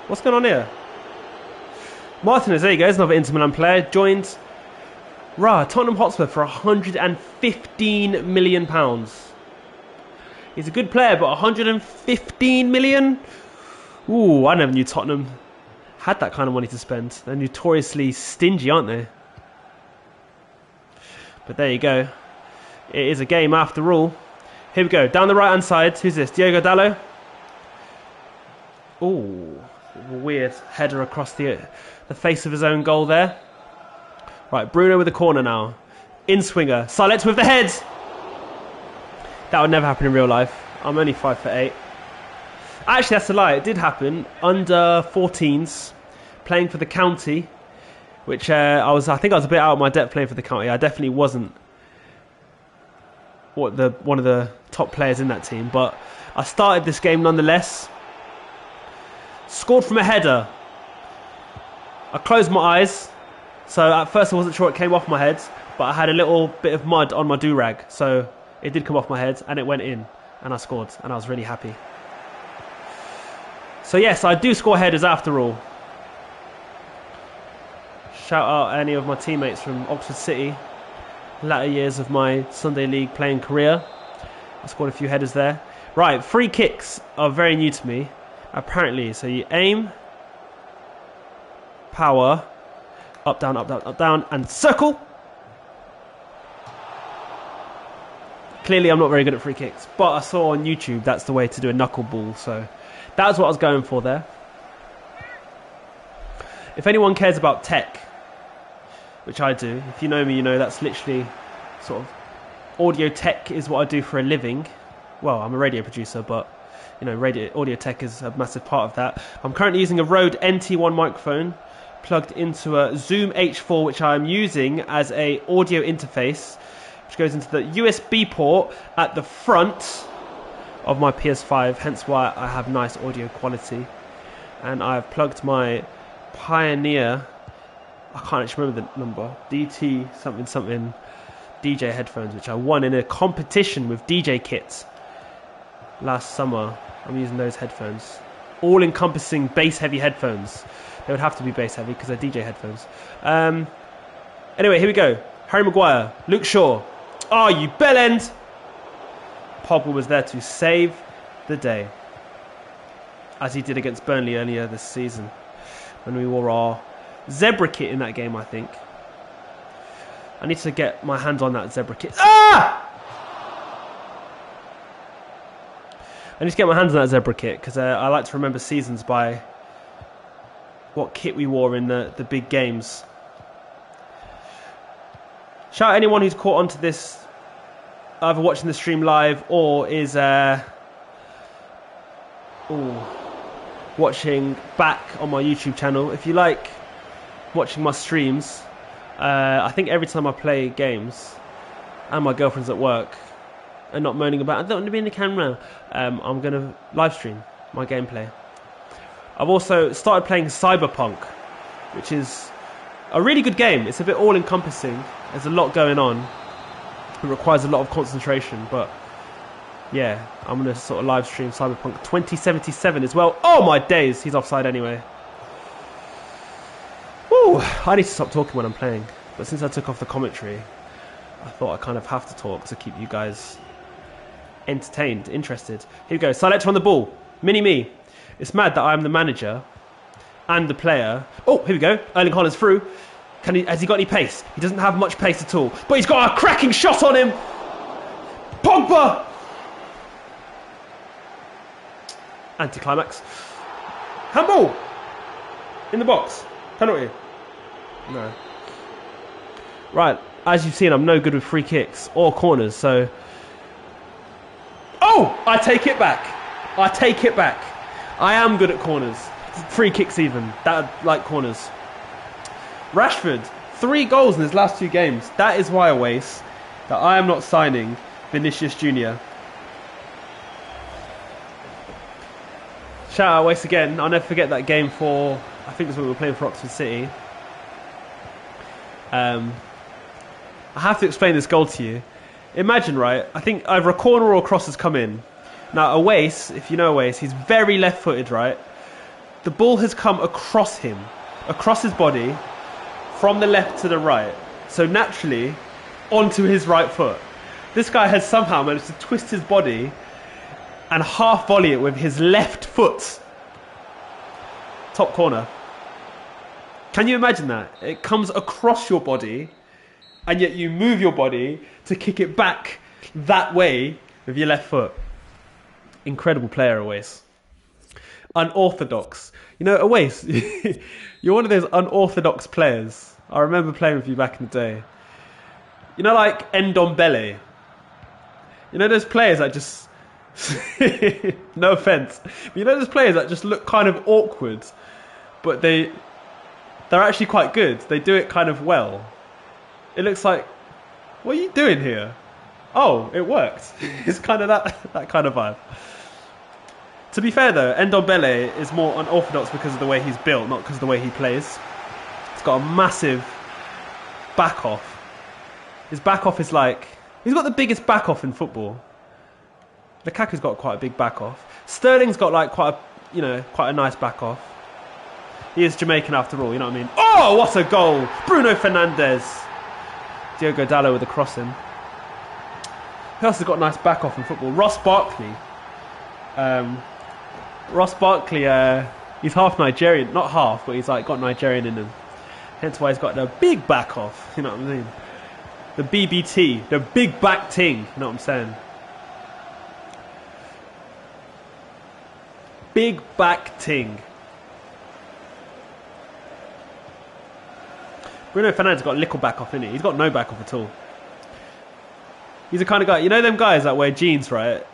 Speaker 1: What's going on here? Martinez, there you go, there's another Inter Milan player. Joined Tottenham Hotspur for £115 million. He's a good player, but 115 million? Ooh, I never knew Tottenham had that kind of money to spend. They're notoriously stingy, aren't they? But there you go. It is a game after all. Here we go. Down the right-hand side. Who's this? Diogo Dalot. Ooh, weird header across the face of his own goal there. Right, Bruno with the corner now. In-swinger. Salet with the head. That would never happen in real life. I'm only 5'8". Actually, that's a lie. It did happen. Under 14s. Playing for the county. Which I think I was a bit out of my depth playing for the county. I definitely wasn't one of the top players in that team. But I started this game nonetheless. Scored from a header. I closed my eyes. So at first I wasn't sure it came off my head. But I had a little bit of mud on my do-rag. So it did come off my head and it went in. And I scored. And I was really happy. So yes, I do score headers after all. Shout out any of my teammates from Oxford City. Latter years of my Sunday League playing career. I scored a few headers there. Right, free kicks are very new to me, apparently. So you aim, power, up, down, up, down, up, down, and circle. Clearly I'm not very good at free kicks, but I saw on YouTube that's the way to do a knuckleball, so That was what I was going for there. If anyone cares about tech, which I do, if you know me, you know that's literally sort of audio tech is what I do for a living. Well, I'm a radio producer, but you know, audio tech is a massive part of that. I'm currently using a Rode NT1 microphone plugged into a Zoom H4, which I am using as a audio interface, which goes into the USB port at the front of my PS5, hence why I have nice audio quality. And I've plugged my Pioneer, I can't actually remember the number, DT something something DJ headphones, which I won in a competition with DJ Kits last summer. I'm using those headphones, all encompassing bass heavy headphones. They would have to be bass heavy because they're DJ headphones. Anyway, here we go. Harry Maguire, Luke Shaw. Oh, you bellend! Pogba was there to save the day, as he did against Burnley earlier this season, when we wore our zebra kit in that game, I think. I need to get my hands on that zebra kit. Ah! I need to get my hands on that zebra kit because I like to remember seasons by what kit we wore in the big games. Shout out anyone who's caught onto this, either watching the stream live or is watching back on my YouTube channel. If you like watching my streams, I think every time I play games and my girlfriend's at work and not moaning about, I don't want to be in the camera, I'm going to live stream my gameplay. I've also started playing Cyberpunk, which is a really good game. It's a bit all-encompassing. There's a lot going on. It requires a lot of concentration, but yeah, I'm going to sort of live stream Cyberpunk 2077 as well. Oh my days, he's offside anyway. Woo! I need to stop talking when I'm playing, but since I took off the commentary, I thought I kind of have to talk to keep you guys entertained, interested. Here we go, Selector on the ball, mini-me. It's mad that I'm the manager and the player. Oh, here we go, Erling Haaland's through. Has he got any pace? He doesn't have much pace at all, but he's got a cracking shot on him. Pogba! Anticlimax. Handball! In the box. Penalty. No. Right, as you've seen, I'm no good with free kicks or corners, so... Oh! I take it back. I take it back. I am good at corners. Free kicks even. That like corners. Rashford, 3 goals in his last 2 games. That is why I waste that I am not signing Vinicius Jr. Shout out Waste again. I'll never forget that game for, I think it was when we were playing for Oxford City. I have to explain this goal to you. Imagine, right, I think either a corner or a cross has come in. Now, Awais, if you know Awais, he's very left-footed, right? The ball has come across him, across his body, from the left to the right. So naturally, onto his right foot. This guy has somehow managed to twist his body and half volley it with his left foot. Top corner. Can you imagine that? It comes across your body, and yet you move your body to kick it back that way with your left foot. Incredible player, Awais. Unorthodox. You know, Awais, you're one of those unorthodox players. I remember playing with you back in the day. You know, like Ndombele. You know those players that just... no offence. But you know those players that just look kind of awkward, but they're actually quite good. They do it kind of well. It looks like, what are you doing here? Oh, it worked. It's kind of that kind of vibe. To be fair though, Ndombele is more unorthodox because of the way he's built, not because of the way he plays. He's got a massive back off. His back off is like, he's got the biggest back off in football. Lukaku's got quite a big back off. Sterling's got like quite a nice back off. He is Jamaican after all, you know what I mean? Oh, what a goal! Bruno Fernandes. Diogo Dalot with a crossing. Who else has got a nice back off in football? Ross Barkley. Ross Barkley, he's half Nigerian. Not half, but he's like got Nigerian in him. Hence why he's got the big back off, you know what I mean? The BBT, the big back ting, you know what I'm saying? Big back ting. Bruno Fernandes got a little back off, innit? He's got no back off at all. He's the kind of guy, you know them guys that wear jeans, right?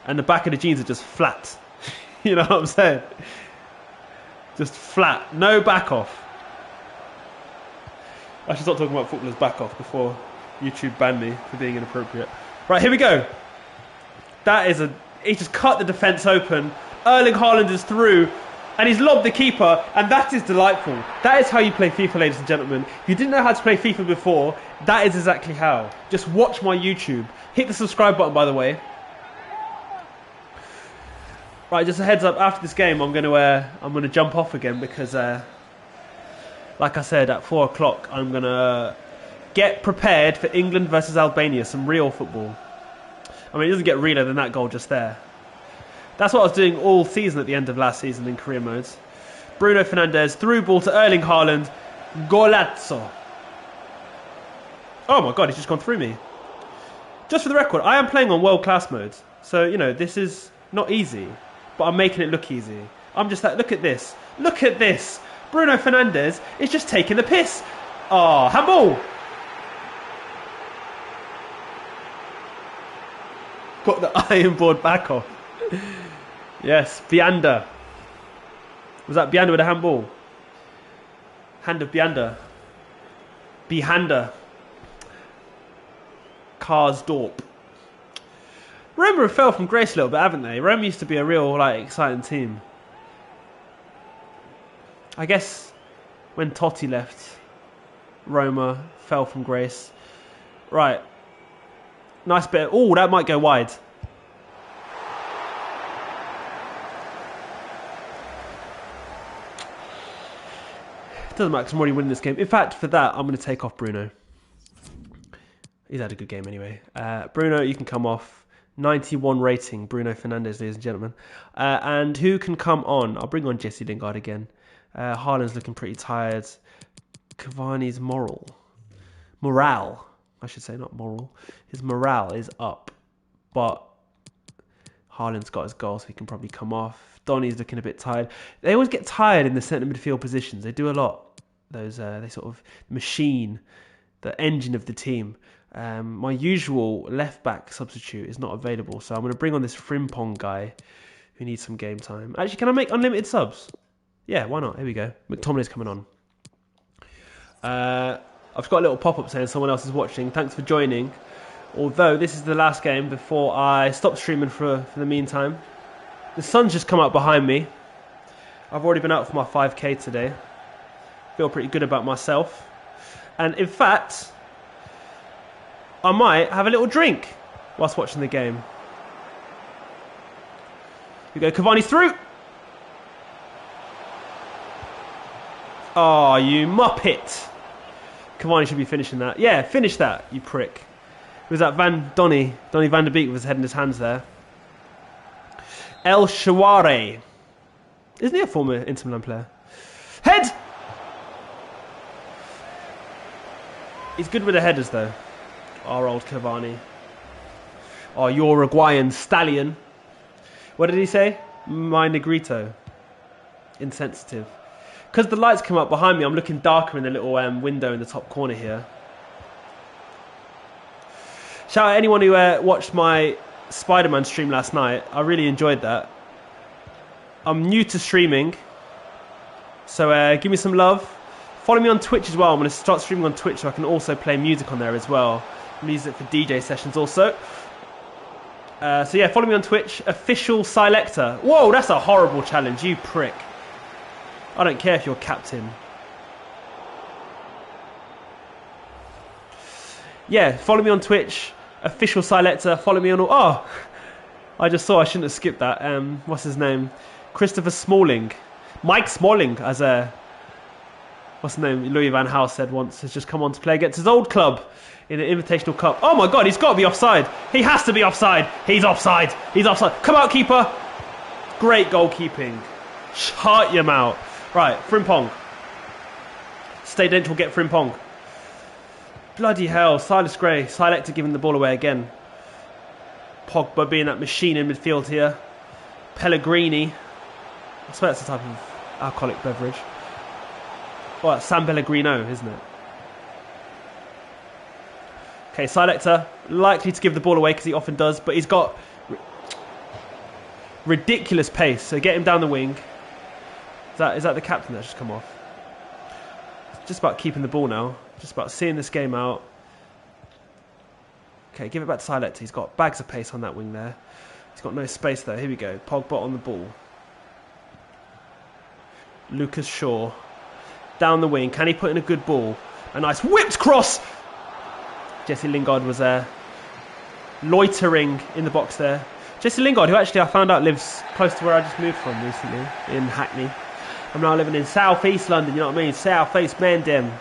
Speaker 1: And the back of the jeans are just flat. You know what I'm saying? Just flat. No back off. I should stop talking about footballers' back off before YouTube ban me for being inappropriate. Right, here we go. That is he just cut the defence open. Erling Haaland is through. And he's lobbed the keeper, and that is delightful. That is how you play FIFA, ladies and gentlemen. If you didn't know how to play FIFA before, that is exactly how. Just watch my YouTube. Hit the subscribe button, by the way. Right, just a heads up. After this game, I'm gonna jump off again because, like I said, at 4 o'clock, I'm gonna get prepared for England versus Albania, some real football. I mean, it doesn't get realer than that goal just there. That's what I was doing all season at the end of last season in career modes. Bruno Fernandes, through ball to Erling Haaland. Golazzo. Oh my god, he's just gone through me. Just for the record, I am playing on world class mode. So, you know, this is not easy. But I'm making it look easy. I'm just like, look at this. Look at this. Bruno Fernandes is just taking the piss. Oh, handball. Got the iron board back off. Yes, Bianda. Was that Bianda with a handball? Hand of Bianda. Bihanda. Karsdorp. Roma have fell from grace a little bit, haven't they? Roma used to be a real, exciting team. I guess when Totti left, Roma fell from grace. Right. Nice bit. Oh, that might go wide. Doesn't matter because I'm already winning this game. In fact, for that, I'm going to take off Bruno. He's had a good game anyway. Bruno, you can come off. 91 rating, Bruno Fernandes, ladies and gentlemen. And who can come on? I'll bring on Jesse Lingard again. Haaland's looking pretty tired. Cavani's morale, I should say, not moral. His morale is up. But Haaland's got his goal, so he can probably come off. Donny's looking a bit tired. They always get tired in the centre midfield positions. They do a lot. They sort of machine the engine of the team. My usual left back substitute is not available, so I'm going to bring on this Frimpong guy who needs some game time. Actually, can I make unlimited subs? Yeah, why not? Here we go. McTominay's coming on. I've got a little pop-up saying someone else is watching. Thanks for joining. Although this is the last game before I stop streaming for the meantime. The sun's just come out behind me. I've already been out for my 5k today. Feel pretty good about myself. And in fact, I might have a little drink whilst watching the game. Here we go, Cavani's through. Oh, you muppet. Cavani should be finishing that. Yeah, finish that, you prick. Was that Donny van der Beek with his head in his hands there. El Shaarawy. Isn't he a former Inter Milan player? Head! He's good with the headers though. Our old Cavani. Oh, Uruguayan stallion. What did he say? My Negrito. Insensitive. Because the lights come up behind me, I'm looking darker in the little window in the top corner here. Shout out anyone who watched my Spider-Man stream last night. I really enjoyed that. I'm new to streaming, so give me some love. Follow me on Twitch as well. I'm going to start streaming on Twitch so I can also play music on there as well. Music for DJ sessions also. So yeah, follow me on Twitch. Official Selector. Whoa, that's a horrible challenge, you prick. I don't care if you're captain. Yeah, follow me on Twitch. Official Selector. Follow me on all... Oh, I just saw I shouldn't have skipped that. What's his name? Christopher Smalling. Mike Smalling, as a... What's his name? Louis Van Gaal said once, has just come on to play against his old club in the Invitational Cup. Oh my God, he's got to be offside. He has to be offside. He's offside. He's offside. Come out, keeper. Great goalkeeping. Shut your mouth. Right, Frimpong. Stay Dent will get Frimpong. Bloody hell, Silas Gray. Selector giving the ball away again. Pogba being that machine in midfield here. Pellegrini. I swear it's a type of alcoholic beverage. Oh, it's San Pellegrino, isn't it? Okay, Selector, likely to give the ball away because he often does, but he's got ridiculous pace, so get him down the wing. Is that the captain that's just come off? It's just about keeping the ball now. Just about seeing this game out. Okay, give it back to Selector. He's got bags of pace on that wing there. He's got no space there. Here we go. Pogba on the ball. Lucas Shaw. Down the wing. Can he put in a good ball? A nice whipped cross! Jesse Lingard was loitering in the box there. Jesse Lingard, who actually I found out lives close to where I just moved from recently, in Hackney. I'm now living in South East London, you know what I mean? South East Mandem.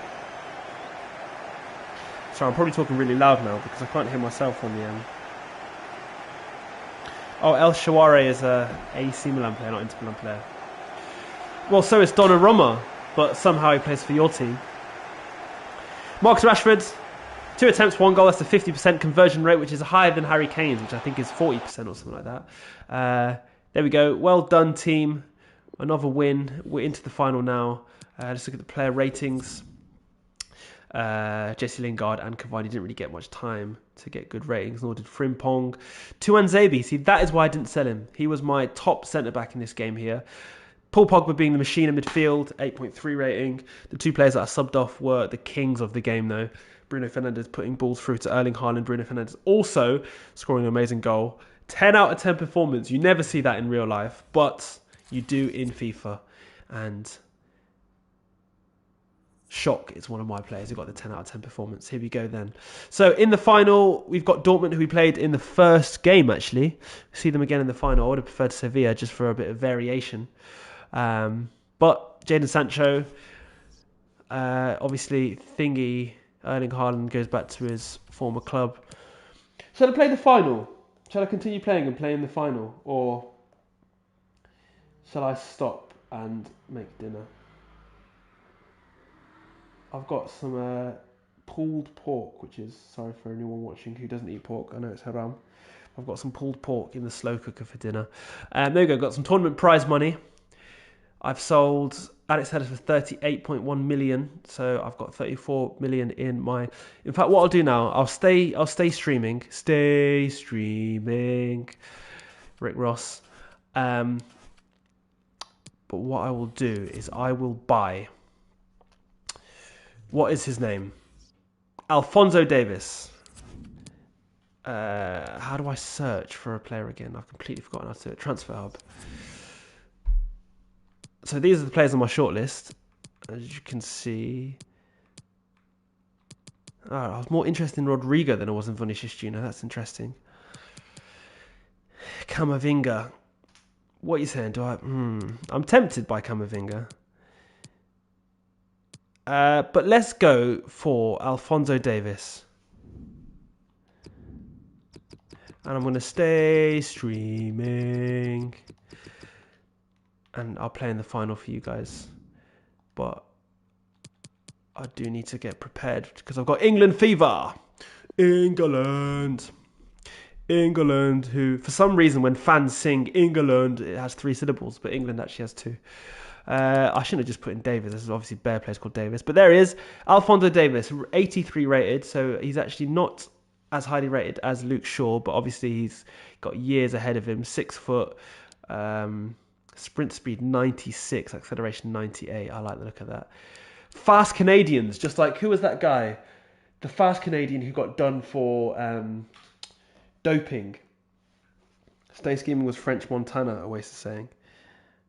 Speaker 1: Sorry, I'm probably talking really loud now because I can't hear myself on the end. Oh, El Shaarawy is a AC Milan player, not Inter Milan player. Well, so is Donnarumma, but somehow he plays for your team. Marcus Rashford, 2 attempts, 1 goal. That's a 50% conversion rate, which is higher than Harry Kane's, which I think is 40% or something like that. There we go. Well done, team. Another win. We're into the final now. Let's look at the player ratings. Jesse Lingard and Cavani didn't really get much time to get good ratings, nor did Frimpong. Tuan Zabi, see, that is why I didn't sell him. He was my top centre-back in this game here. Paul Pogba being the machine in midfield, 8.3 rating. The 2 players that I subbed off were the kings of the game, though. Bruno Fernandes putting balls through to Erling Haaland. Bruno Fernandes also scoring an amazing goal. 10 out of 10 performance. You never see that in real life, but you do in FIFA. And Shock is one of my players who got the 10 out of 10 performance. Here we go then. So in the final, we've got Dortmund, who we played in the first game, actually. See them again in the final. I would have preferred Sevilla just for a bit of variation. But Jadon Sancho, obviously thingy, Erling Haaland goes back to his former club. Shall I play the final? Shall I continue playing and play in the final? Or shall I stop and make dinner? I've got some pulled pork, which is, sorry for anyone watching who doesn't eat pork, I know it's haram. I've got some pulled pork in the slow cooker for dinner. There we go, got some tournament prize money. I've sold Alex Telles for 38.1 million, so I've got 34 million in my. In fact, what I'll do now, I'll stay streaming. Stay streaming. Rick Ross. But what I will do is I will buy. What is his name? Alphonso Davies. How do I search for a player again? I've completely forgotten how to do it. Transfer Hub. So these are the players on my shortlist. As you can see. Oh, I was more interested in Rodrigo than I was in Vinicius Jr. That's interesting. Camavinga. What are you saying? I'm tempted by Camavinga. But let's go for Alphonso Davies. And I'm going to stay streaming. And I'll play in the final for you guys. But I do need to get prepared because I've got England fever. England, who, for some reason, when fans sing England, it has 3 syllables, but England actually has 2. I shouldn't have just put in Davis. This is obviously Bear players called Davis. But there he is. Alphonso Davies, 83 rated. So he's actually not as highly rated as Luke Shaw, but obviously he's got years ahead of him. 6 foot, sprint speed 96, acceleration 98. I like the look of that. Fast Canadians, just like, who was that guy? The fast Canadian who got done for doping. Stay scheming was French Montana, a waste of saying.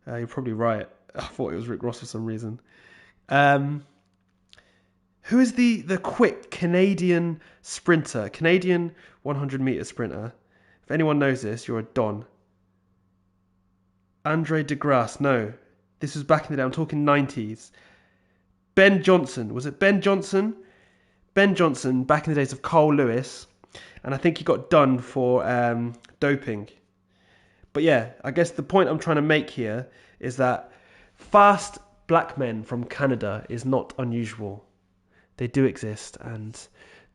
Speaker 1: You're probably right. I thought it was Rick Ross for some reason. Who is the quick Canadian sprinter? Canadian 100-meter sprinter. If anyone knows this, you're a don. Andre DeGrasse. No. This was back in the day. I'm talking 90s. Ben Johnson. Was it Ben Johnson? Ben Johnson, back in the days of Carl Lewis. And I think he got done for doping. But yeah, I guess the point I'm trying to make here is that fast black men from Canada is not unusual. They do exist, and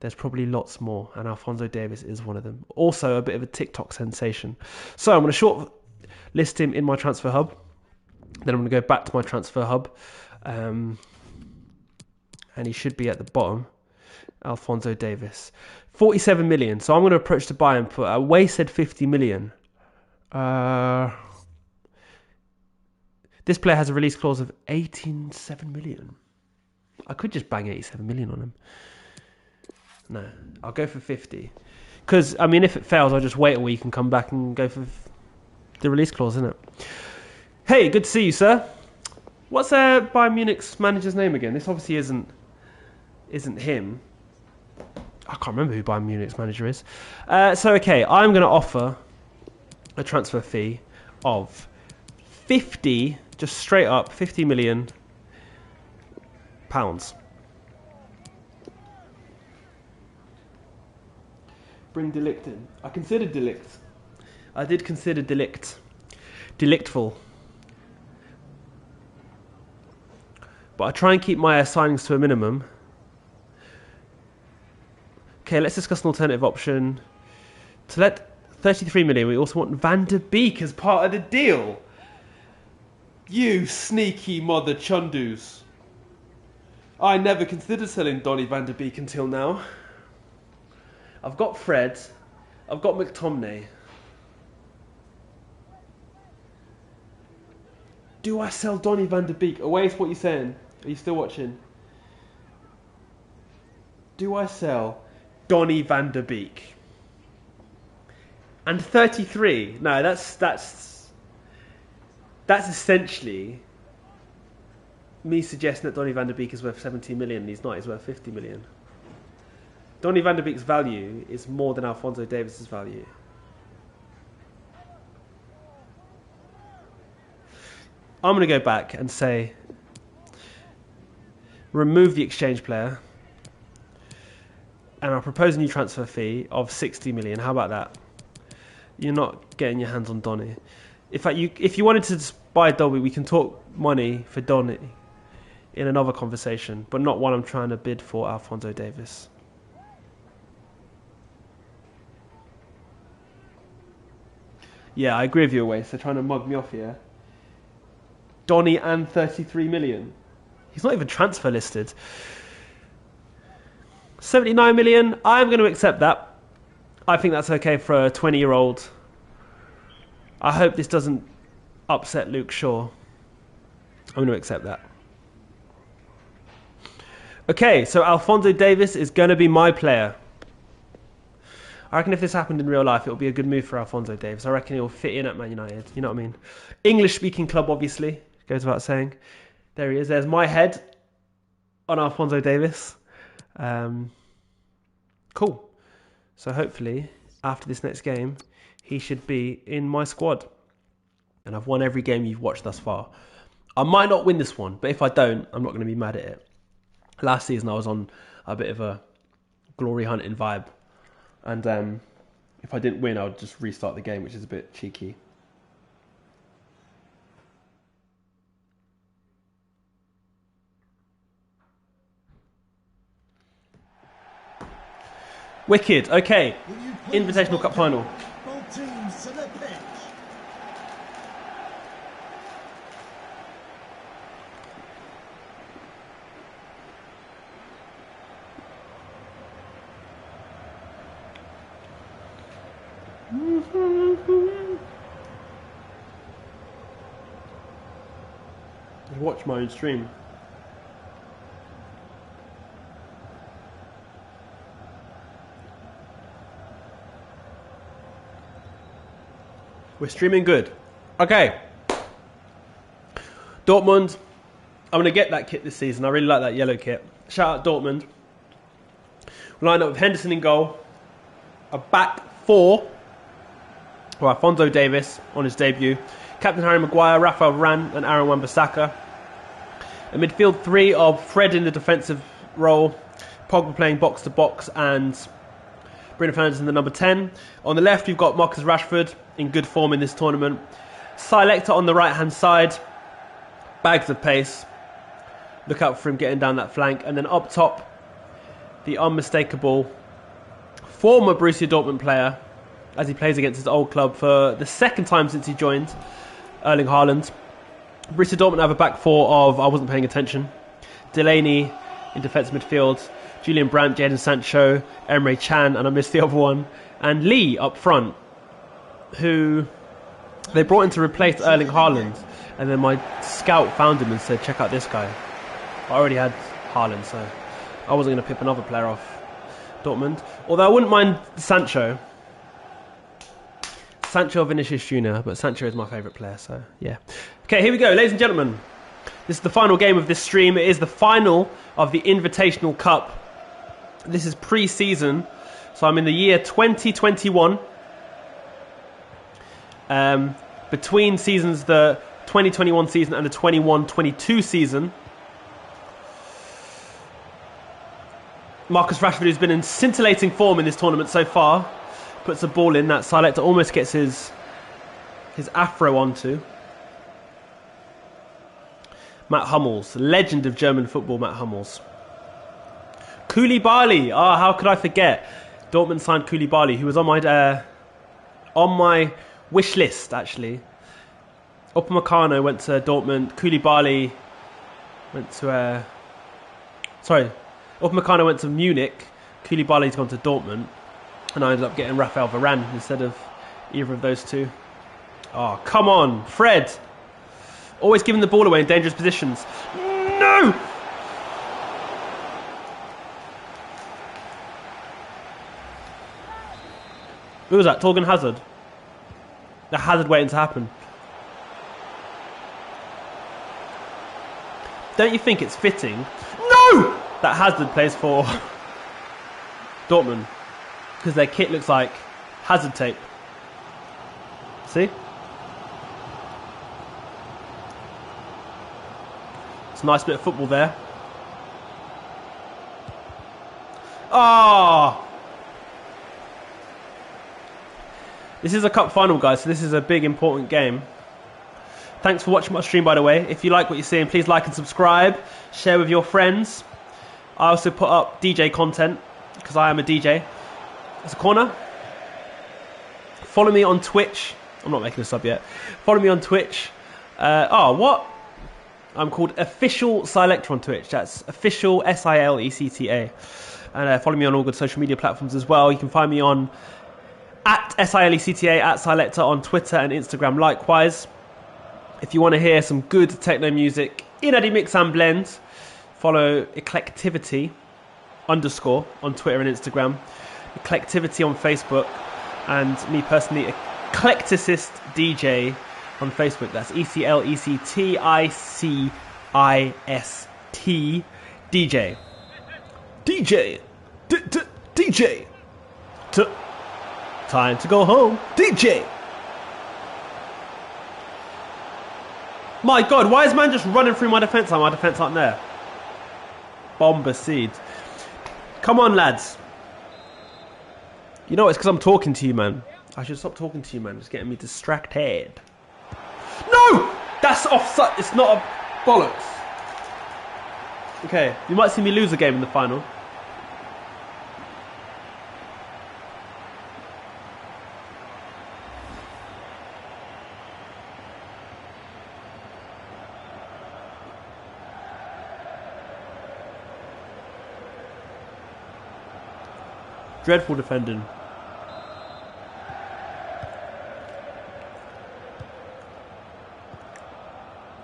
Speaker 1: there's probably lots more, and Alphonso Davies is one of them. Also a bit of a TikTok sensation. So I'm going to short list him in my transfer hub. Then I'm going to go back to my transfer hub. And he should be at the bottom. Alphonso Davies. 47 million. So I'm going to approach to buy him for Way said 50 million. This player has a release clause of 18.7 million. I could just bang 87 million on him. No, I'll go for 50. Because, I mean, if it fails, I'll just wait a week and come back and go for the release clause, isn't it? Hey, good to see you, sir. What's Bayern Munich's manager's name again? This obviously isn't him. I can't remember who Bayern Munich's manager is. So, okay, I'm going to offer a transfer fee of 50, just straight up, 50 million pounds. Bring De Ligt in. I considered De Ligt. I did consider De Ligt. Delictful. But I try and keep my signings to a minimum. Okay, let's discuss an alternative option. To let 33 million, we also want Van der Beek as part of the deal. You sneaky mother chundus. I never considered selling Donny Van der Beek until now. I've got Fred. I've got McTominay. Do I sell Donny Van der Beek? Awais, what are you saying? Are you still watching? Do I sell Donny Van der Beek? And 33. No, that's essentially me suggesting that Donny Van der Beek is worth 17 million and he's not, he's worth 50 million. Donny Van der Beek's value is more than Alphonso Davies' value. I'm going to go back and say remove the exchange player and I'll propose a new transfer fee of 60 million. How about that? You're not getting your hands on Donny. In fact, if you wanted to buy Donny, we can talk money for Donny in another conversation, but not one I'm trying to bid for Alphonso Davies. Yeah, I agree with you, Awais. They're trying to mug me off here. Donny and 33 million. He's not even transfer listed. 79 million. I'm going to accept that. I think that's okay for a 20-year-old. I hope this doesn't upset Luke Shaw. I'm going to accept that. Okay, so Alphonso Davies is going to be my player. I reckon if this happened in real life, it would be a good move for Alphonso Davies. I reckon he'll fit in at Man United. You know what I mean? English-speaking club, obviously. Goes without saying. There he is. There's my head on Alphonso Davies. Cool. So hopefully, after this next game, he should be in my squad. And I've won every game you've watched thus far. I might not win this one, but if I don't, I'm not going to be mad at it. Last season, I was on a bit of a glory hunting vibe. And if I didn't win, I would just restart the game, which is a bit cheeky. Wicked. Okay. Invitational Cup final.
Speaker 2: Both teams to the pitch.
Speaker 1: Watch my own stream. We're streaming good. Okay. Dortmund. I'm going to get that kit this season. I really like that yellow kit. Shout out Dortmund. Line up with Henderson in goal. A back four. For Alphonso Davies on his debut. Captain Harry Maguire, Rafael Varane and Aaron Wan-Bissaka. A midfield three of Fred in the defensive role. Pogba playing box to box and Bruno Fernandes in the number 10. On the left, we've got Marcus Rashford in good form in this tournament. Selector on the right-hand side. Bags of pace. Look out for him getting down that flank. And then up top, the unmistakable former Borussia Dortmund player as he plays against his old club for the second time since he joined, Erling Haaland. Borussia Dortmund have a back four of, I wasn't paying attention, Delaney in defensive midfield, Julian Brandt, Jadon Sancho, Emre Can, and I missed the other one, and Lee up front, who they brought in to replace Erling Haaland, and then my scout found him and said, check out this guy. I already had Haaland, so I wasn't going to pick another player off Dortmund. Although I wouldn't mind Sancho Vinicius Jr., but Sancho is my favourite player, so yeah. Okay, here we go, ladies and gentlemen. This is the final game of this stream. It is the final of the Invitational Cup. This is pre-season, so I'm in the year 2021. Between seasons, the 2021 season and the 21-22 season. Marcus Rashford, who's been in scintillating form in this tournament so far, puts a ball in that selector almost gets his afro onto. Matt Hummels, legend of German football, Matt Hummels. Koulibaly, how could I forget? Dortmund signed Koulibaly, who was on my wish list, actually. Upamecano went to Dortmund. Koulibaly went to... Upamecano went to Munich. Koulibaly's gone to Dortmund. And I ended up getting Raphael Varane instead of either of those two. Oh, come on, Fred. Always giving the ball away in dangerous positions. No! Who was that? Torgan Hazard? The Hazard waiting to happen. Don't you think it's fitting? No! That Hazard plays for Dortmund. Because their kit looks like Hazard tape. See? It's a nice bit of football there. Ah! This is a cup final, guys, so this is a big, important game. Thanks for watching my stream, by the way. If you like what you're seeing, please like and subscribe. Share with your friends. I also put up DJ content, because I am a DJ. There's a corner. Follow me on Twitch. I'm not making this up yet. Follow me on Twitch. What? I'm called Official Silector on Twitch. That's Official SILECTA. And follow me on all good social media platforms as well. You can find me on at SILECTA, at Silector on Twitter and Instagram likewise. If you want to hear some good techno music in Eddie Mix and Blend, follow Eclectivity _ on Twitter and Instagram. Eclectivity on Facebook, and me personally, Eclecticist DJ on Facebook. That's ECLECTICIST DJ. DJ. Time to go home. DJ. My God, why is man just running through my defence line? My defence aren't there. Bomber seed. Come on, lads. You know, it's because I'm talking to you, man. I should stop talking to you, man. It's getting me distracted. No! That's offside. It's not a bollocks. Okay, you might see me lose a game in the final. Dreadful defending.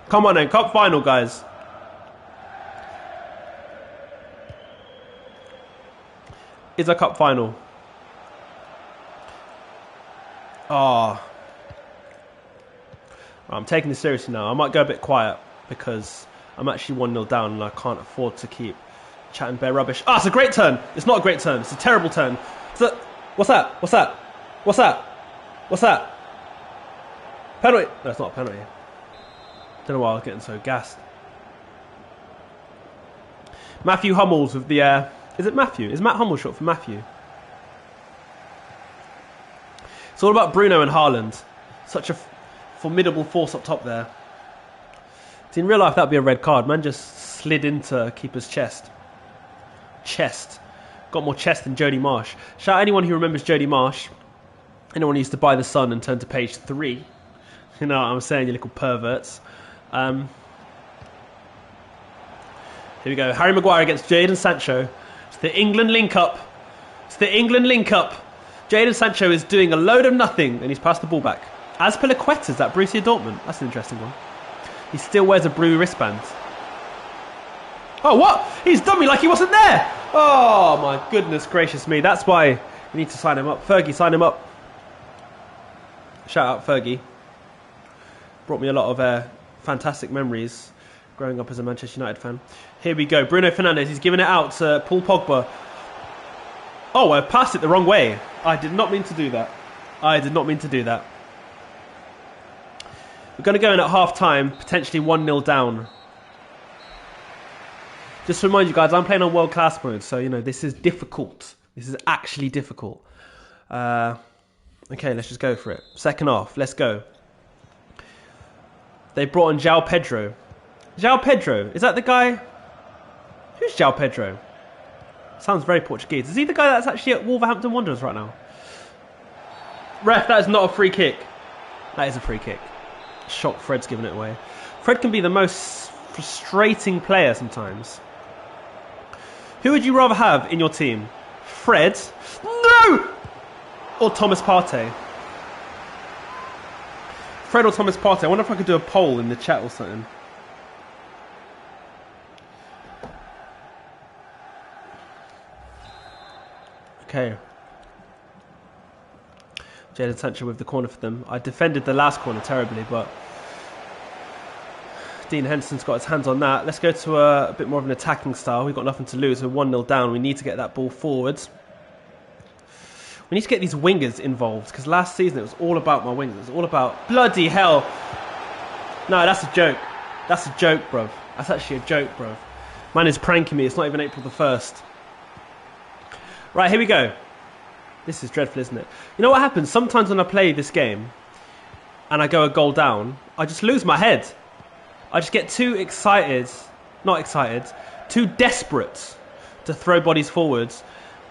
Speaker 1: Come on then, cup final, guys. It's a cup final. I'm taking this seriously now. I might go a bit quiet because I'm actually 1-0 down and I can't afford to keep chatting bare rubbish. It's a great turn. It's not a great turn. It's a terrible turn. What's that? What's that? What's that? What's that? Penalty. No, it's not a penalty. Don't know why I was getting so gassed. Matthew Hummels with the... is it Matthew? Is Matt Hummels short for Matthew? It's all about Bruno and Haaland. Such a formidable force up top there. See, in real life, that would be a red card. Man just slid into keeper's chest. Got more chest than Jody Marsh. Shout out anyone who remembers Jody Marsh. Anyone who used to buy The Sun and turn to page 3. You know what I'm saying, you little perverts. Here we go. Harry Maguire against Jadon Sancho. It's the England link-up. It's the England link-up. Jadon Sancho is doing a load of nothing, and he's passed the ball back. Azpilicueta's at Borussia Dortmund. That's an interesting one. He still wears a blue wristband. Oh, what? He's done me like he wasn't there. Oh, my goodness gracious me. That's why we need to sign him up. Fergie, sign him up. Shout out Fergie. Brought me a lot of fantastic memories growing up as a Manchester United fan. Here we go. Bruno Fernandes. He's giving it out to Paul Pogba. Oh, I passed it the wrong way. I did not mean to do that. I did not mean to do that. We're going to go in at half-time, potentially 1-0 down. Just to remind you guys, I'm playing on world-class mode, so, you know, this is difficult. This is actually difficult. Okay, let's just go for it. Second half, let's go. They brought in João Pedro. João Pedro, is that the guy? Who's João Pedro? Sounds very Portuguese. Is he the guy that's actually at Wolverhampton Wanderers right now? Ref, that is not a free kick. That is a free kick. Shock Fred's giving it away. Fred can be the most frustrating player sometimes. Who would you rather have in your team? Fred? No! Or Thomas Partey? Fred or Thomas Partey? I wonder if I could do a poll in the chat or something. Okay. Jadon Sancho with the corner for them. I defended the last corner terribly, but Dean Henderson's got his hands on that. Let's go to a bit more of an attacking style. We've got nothing to lose. We're 1-0 down. We need to get that ball forwards. We need to get these wingers involved, because last season it was all about my wingers. It was all about... Bloody hell. No, that's a joke. That's a joke, bruv. That's actually a joke, bruv. Man is pranking me. It's not even April the 1st. Right, here we go. This is dreadful, isn't it? You know what happens? Sometimes when I play this game and I go a goal down, I just lose my head. I just get too excited. Not excited. Too desperate to throw bodies forwards.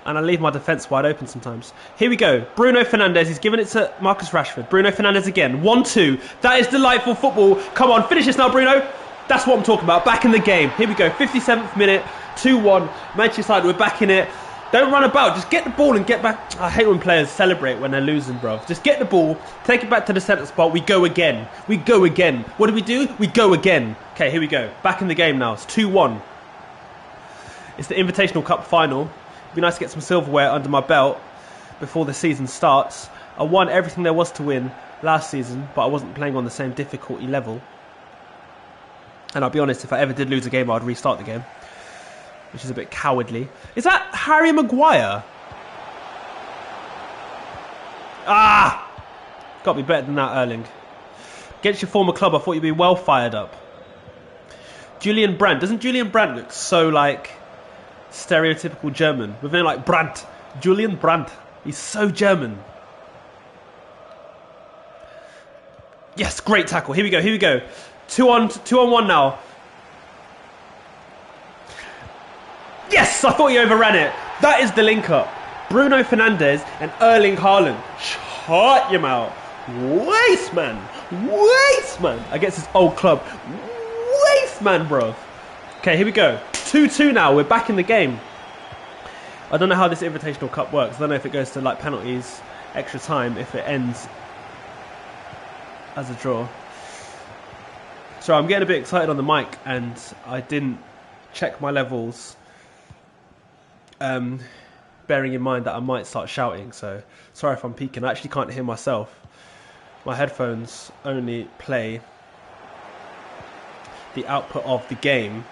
Speaker 1: And I leave my defence wide open sometimes. Here we go. Bruno Fernandes. He's given it to Marcus Rashford. Bruno Fernandes again. 1-2. That is delightful football. Come on, finish this now, Bruno. That's what I'm talking about. Back in the game. Here we go. 57th minute. 2-1. Manchester United, we're back in it. Don't run about. Just get the ball and get back. I hate when players celebrate when they're losing, bruv. Just get the ball. Take it back to the centre spot. We go again. We go again. What do? We go again. Okay, here we go. Back in the game now. It's 2-1. It's the Invitational Cup final. It'd be nice to get some silverware under my belt before the season starts. I won everything there was to win last season, but I wasn't playing on the same difficulty level. And I'll be honest, if I ever did lose a game, I'd restart the game, which is a bit cowardly. Is that Harry Maguire? Ah! Got to be better than that, Erling. Against your former club, I thought you'd be well fired up. Julian Brandt. Doesn't Julian Brandt look so, like, stereotypical German? With a name like Brandt. Julian Brandt. He's so German. Yes, great tackle. Here we go, here we go. 2-on-1 now. Yes, I thought he overran it. That is the link-up. Bruno Fernandes and Erling Haaland. Shut your mouth. Waste man. Waste man. Against his old club. Waste man, bro. Okay, here we go. 2-2 now. We're back in the game. I don't know how this Invitational Cup works. I don't know if it goes to like penalties, extra time, if it ends as a draw. So I'm getting a bit excited on the mic and I didn't check my levels. Bearing in mind that I might start shouting, so sorry if I'm peaking. I actually can't hear myself. My headphones only play the output of the game.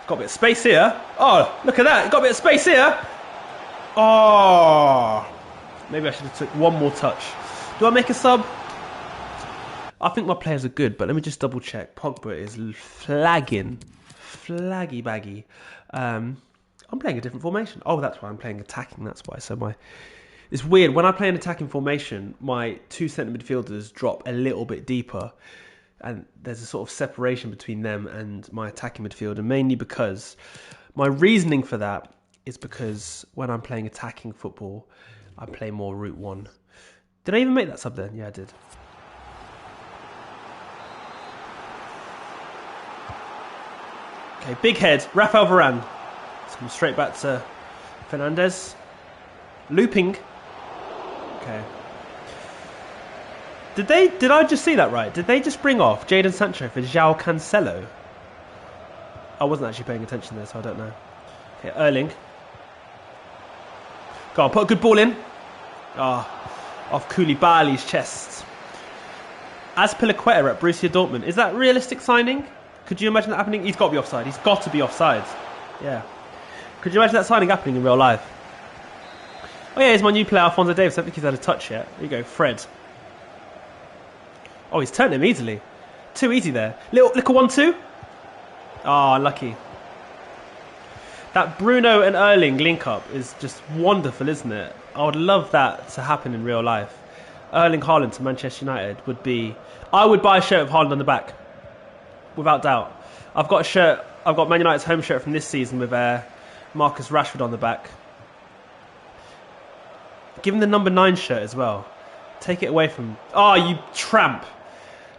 Speaker 1: Got a bit of space here. Oh, look at that. Got a bit of space here. Oh, maybe I should have took one more touch. Do I make a sub? I think my players are good, but let me just double check. Pogba is flagging. Flaggy baggy. I'm playing a different formation. Oh, that's why I'm playing attacking. That's why. So it's weird. When I play an attacking formation, my two centre midfielders drop a little bit deeper. And there's a sort of separation between them and my attacking midfielder, mainly because my reasoning for that is because when I'm playing attacking football, I play more route one. Did I even make that sub then? Yeah, I did. Okay, big head. Rafael Varane. Let's come straight back to Fernandez. Looping. Okay. Did I just see that right? Did they just bring off Jadon Sancho for João Cancelo? I wasn't actually paying attention there, so I don't know. Okay, Erling. Go on, put a good ball in. Off Koulibaly's chest. Azpilicueta at Borussia Dortmund. Is that realistic signing? Could you imagine that happening? He's got to be offside. He's got to be offside. Yeah. Could you imagine that signing happening in real life? Oh yeah, here's my new player, Alphonso Davies. I don't think he's had a touch yet. There you go, Fred. Oh, he's turned him easily. Too easy there. Little 1-2. Ah, lucky. That Bruno and Erling link-up is just wonderful, isn't it? I would love that to happen in real life. Erling Haaland to Manchester United would be... I would buy a shirt of Haaland on the back. Without doubt. I've got a shirt... I've got Man United's home shirt from this season with Marcus Rashford on the back. Give him the number 9 shirt as well. Take it away from... Oh, you tramp.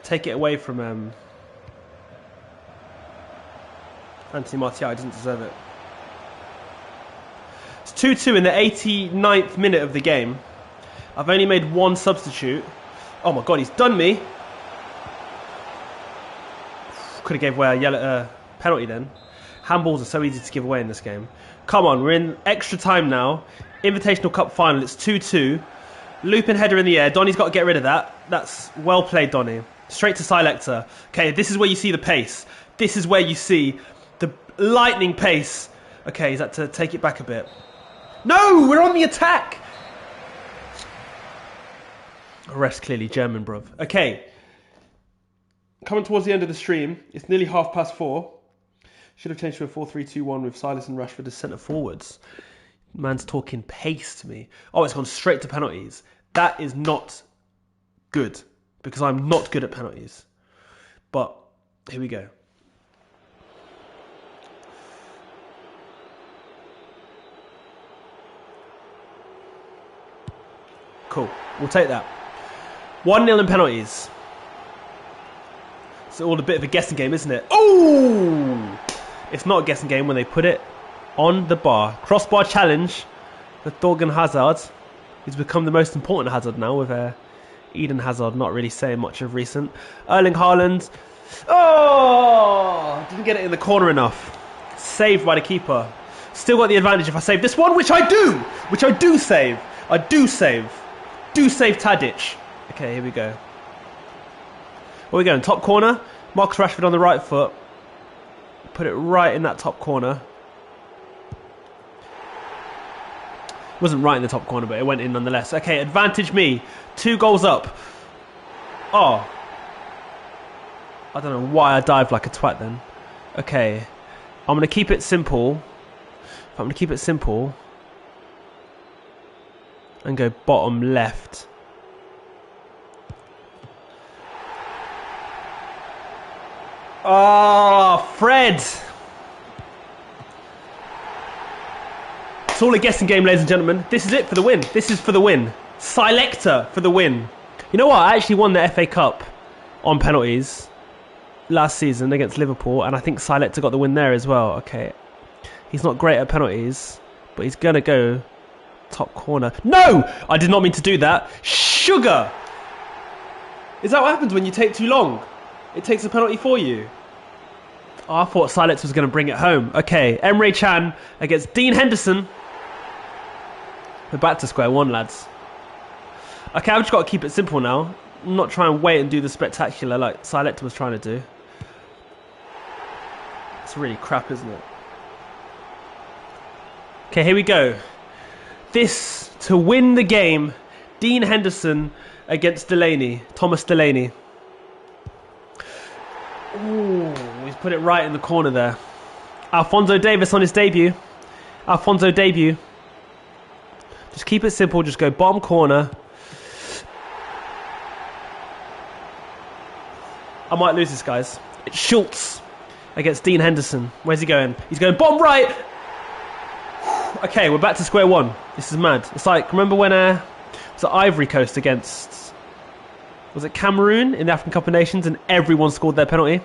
Speaker 1: Take it away from... Anthony Martial. He doesn't deserve it. It's 2-2 in the 89th minute of the game. I've only made one substitute. Oh my god, he's done me. Could have gave away a yellow penalty then. Handballs are so easy to give away in this game. Come on, we're in extra time now. Invitational Cup final, it's 2-2. Looping header in the air. Donny's got to get rid of that. That's well played, Donny. Straight to Selector. Okay, this is where you see the pace. This is where you see the lightning pace. Okay, he's had to take it back a bit. No, we're on the attack. Ref's clearly German, bruv. Okay. Coming towards the end of the stream. It's nearly 4:30. Should have changed to a 4-3-2-1 with Silas and Rashford as centre forwards. Man's talking pace to me. Oh, it's gone straight to penalties. That is not good. Because I'm not good at penalties. But, here we go. Cool. We'll take that. 1-0 in penalties. It's all a bit of a guessing game, isn't it? Oh! It's not a guessing game when they put it on the bar. Crossbar challenge for Thorgan Hazard. He's become the most important Hazard now with Eden Hazard not really saying much of recent. Erling Haaland. Oh! Didn't get it in the corner enough. Saved by the keeper. Still got the advantage if I save this one, which I do! Which I do save. I do save. Do save Tadic. Okay, here we go. Where are we going? Top corner. Marcus Rashford on the right foot. Put it right in that top corner. It wasn't right in the top corner, but it went in nonetheless. Okay, advantage me. 2 goals up. Oh. I don't know why I dived like a twat then. Okay. I'm going to keep it simple. I'm going to keep it simple. And go bottom left. Oh, Fred! It's all a guessing game, ladies and gentlemen. This is it for the win. This is for the win. Selector for the win. You know what? I actually won the FA Cup on penalties last season against Liverpool, and I think Selector got the win there as well. Okay. He's not great at penalties, but he's going to go top corner. No! I did not mean to do that. Sugar! Is that what happens when you take too long? It takes a penalty for you. Oh, I thought Silex was going to bring it home. Okay, Emre Can against Dean Henderson. We're back to square one, lads. Okay, I've just got to keep it simple now. I'm not trying to wait and do the spectacular like Silector was trying to do. It's really crap, isn't it? Okay, here we go. This to win the game. Dean Henderson against Delaney. Thomas Delaney. Ooh, he's put it right in the corner there. Alphonso Davies on his debut. Alphonso debut. Just keep it simple. Just go bottom corner. I might lose this, guys. It's Schultz against Dean Henderson. Where's he going? He's going bottom right. Okay, we're back to square one. This is mad. It's like, remember when it was at Ivory Coast against, was it Cameroon in the African Cup of Nations, and everyone scored their penalty?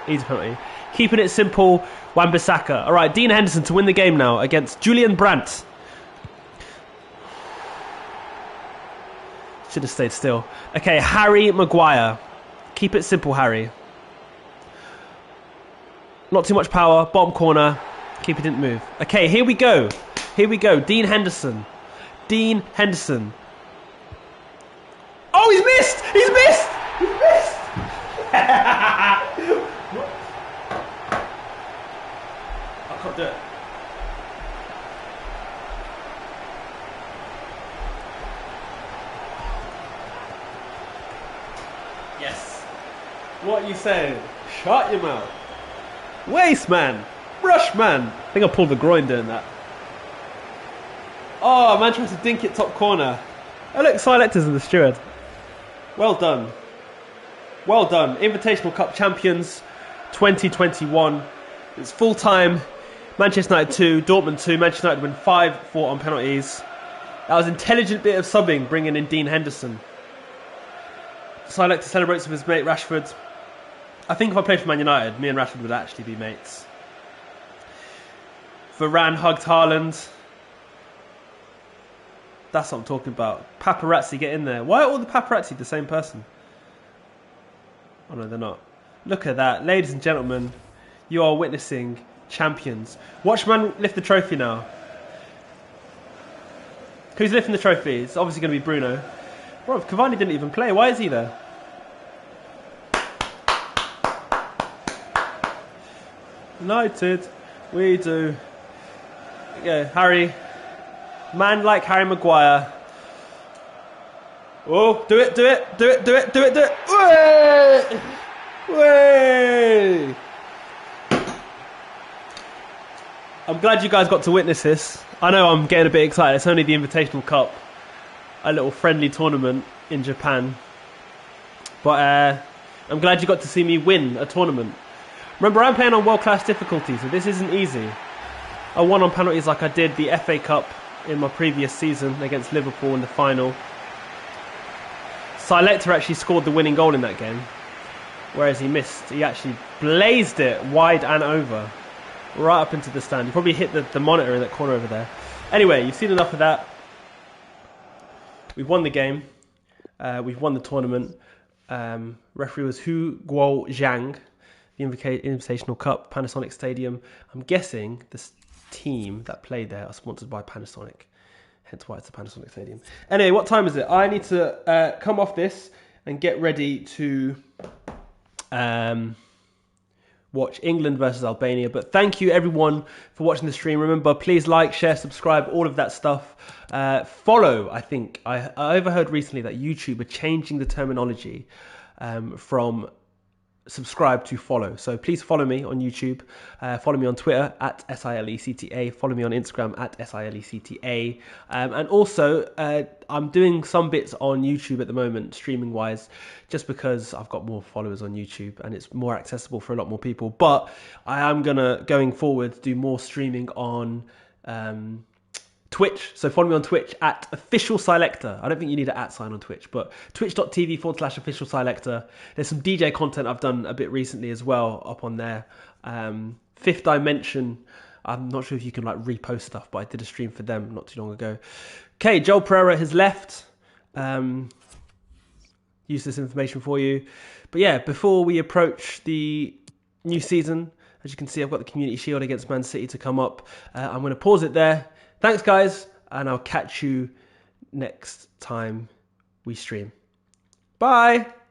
Speaker 1: Easy penalty. Keeping it simple. Wan-Bissaka. All right, Dean Henderson to win the game now against Julian Brandt. Should have stayed still. Okay, Harry Maguire. Keep it simple, Harry. Not too much power. Bottom corner. Keeper didn't move. Okay, here we go. Here we go. Dean Henderson. Dean Henderson. Oh, he's missed! He's missed! He's missed! I can't do it. Yes. What are you saying? Shut your mouth. Waste man. Rush man. I think I pulled the groin doing that. Oh, man tries to dink it top corner. Oh look, Selectors and the steward. Well done. Well done. Invitational Cup champions 2021. It's full time. Manchester United 2, Dortmund 2. Manchester United win 5-4 on penalties. That was an intelligent bit of subbing, bringing in Dean Henderson. Selector celebrates with his mate Rashford. I think if I played for Man United, me and Rashford would actually be mates. Varane hugged Haaland. That's what I'm talking about. Paparazzi, get in there. Why are all the paparazzi the same person? Oh no, they're not. Look at that. Ladies and gentlemen, you are witnessing champions. Watch man lift the trophy now. Who's lifting the trophy? It's obviously going to be Bruno. Bro, Cavani didn't even play. Why is he there? United, we do. Yeah, Harry. Man like Harry Maguire. Oh, do it, do it, do it, do it, do it, do it. Way! Way! I'm glad you guys got to witness this. I know I'm getting a bit excited. It's only the Invitational Cup, a little friendly tournament in Japan. But I'm glad you got to see me win a tournament. Remember, I'm playing on world-class difficulty, so this isn't easy. I won on penalties like I did the FA Cup in my previous season against Liverpool in the final. Selector actually scored the winning goal in that game, whereas he missed. He actually blazed it wide and over, right up into the stand. He probably hit the monitor in that corner over there. Anyway, you've seen enough of that. We've won the game. We've won the tournament. Referee was Hu Guo Zhang. The Invitational Cup, Panasonic Stadium. I'm guessing this team that played there are sponsored by Panasonic, hence why it's the Panasonic Stadium. Anyway, what time is it? I need to come off this and get ready to watch England versus Albania. But thank you everyone for watching the stream. Remember, please like, share, subscribe, all of that stuff. Follow. I think I overheard recently that YouTube are changing the terminology from subscribe to follow. So please follow me on YouTube. Follow me on Twitter at SILECTA. Follow me on Instagram at SILECTA. And also, I'm doing some bits on YouTube at the moment, streaming wise, just because I've got more followers on YouTube and it's more accessible for a lot more people. But I am going forward, do more streaming on Twitch. So follow me on Twitch at Official Selector. I don't think you need an @ sign on Twitch, but twitch.tv/Official Selector. There's some DJ content I've done a bit recently as well up on there. Fifth Dimension. I'm not sure if you can like repost stuff, but I did a stream for them not too long ago. Okay, Joel Pereira has left. Useless information for you. But yeah, before we approach the new season, as you can see, I've got the Community Shield against Man City to come up. I'm going to pause it there. Thanks, guys, and I'll catch you next time we stream. Bye!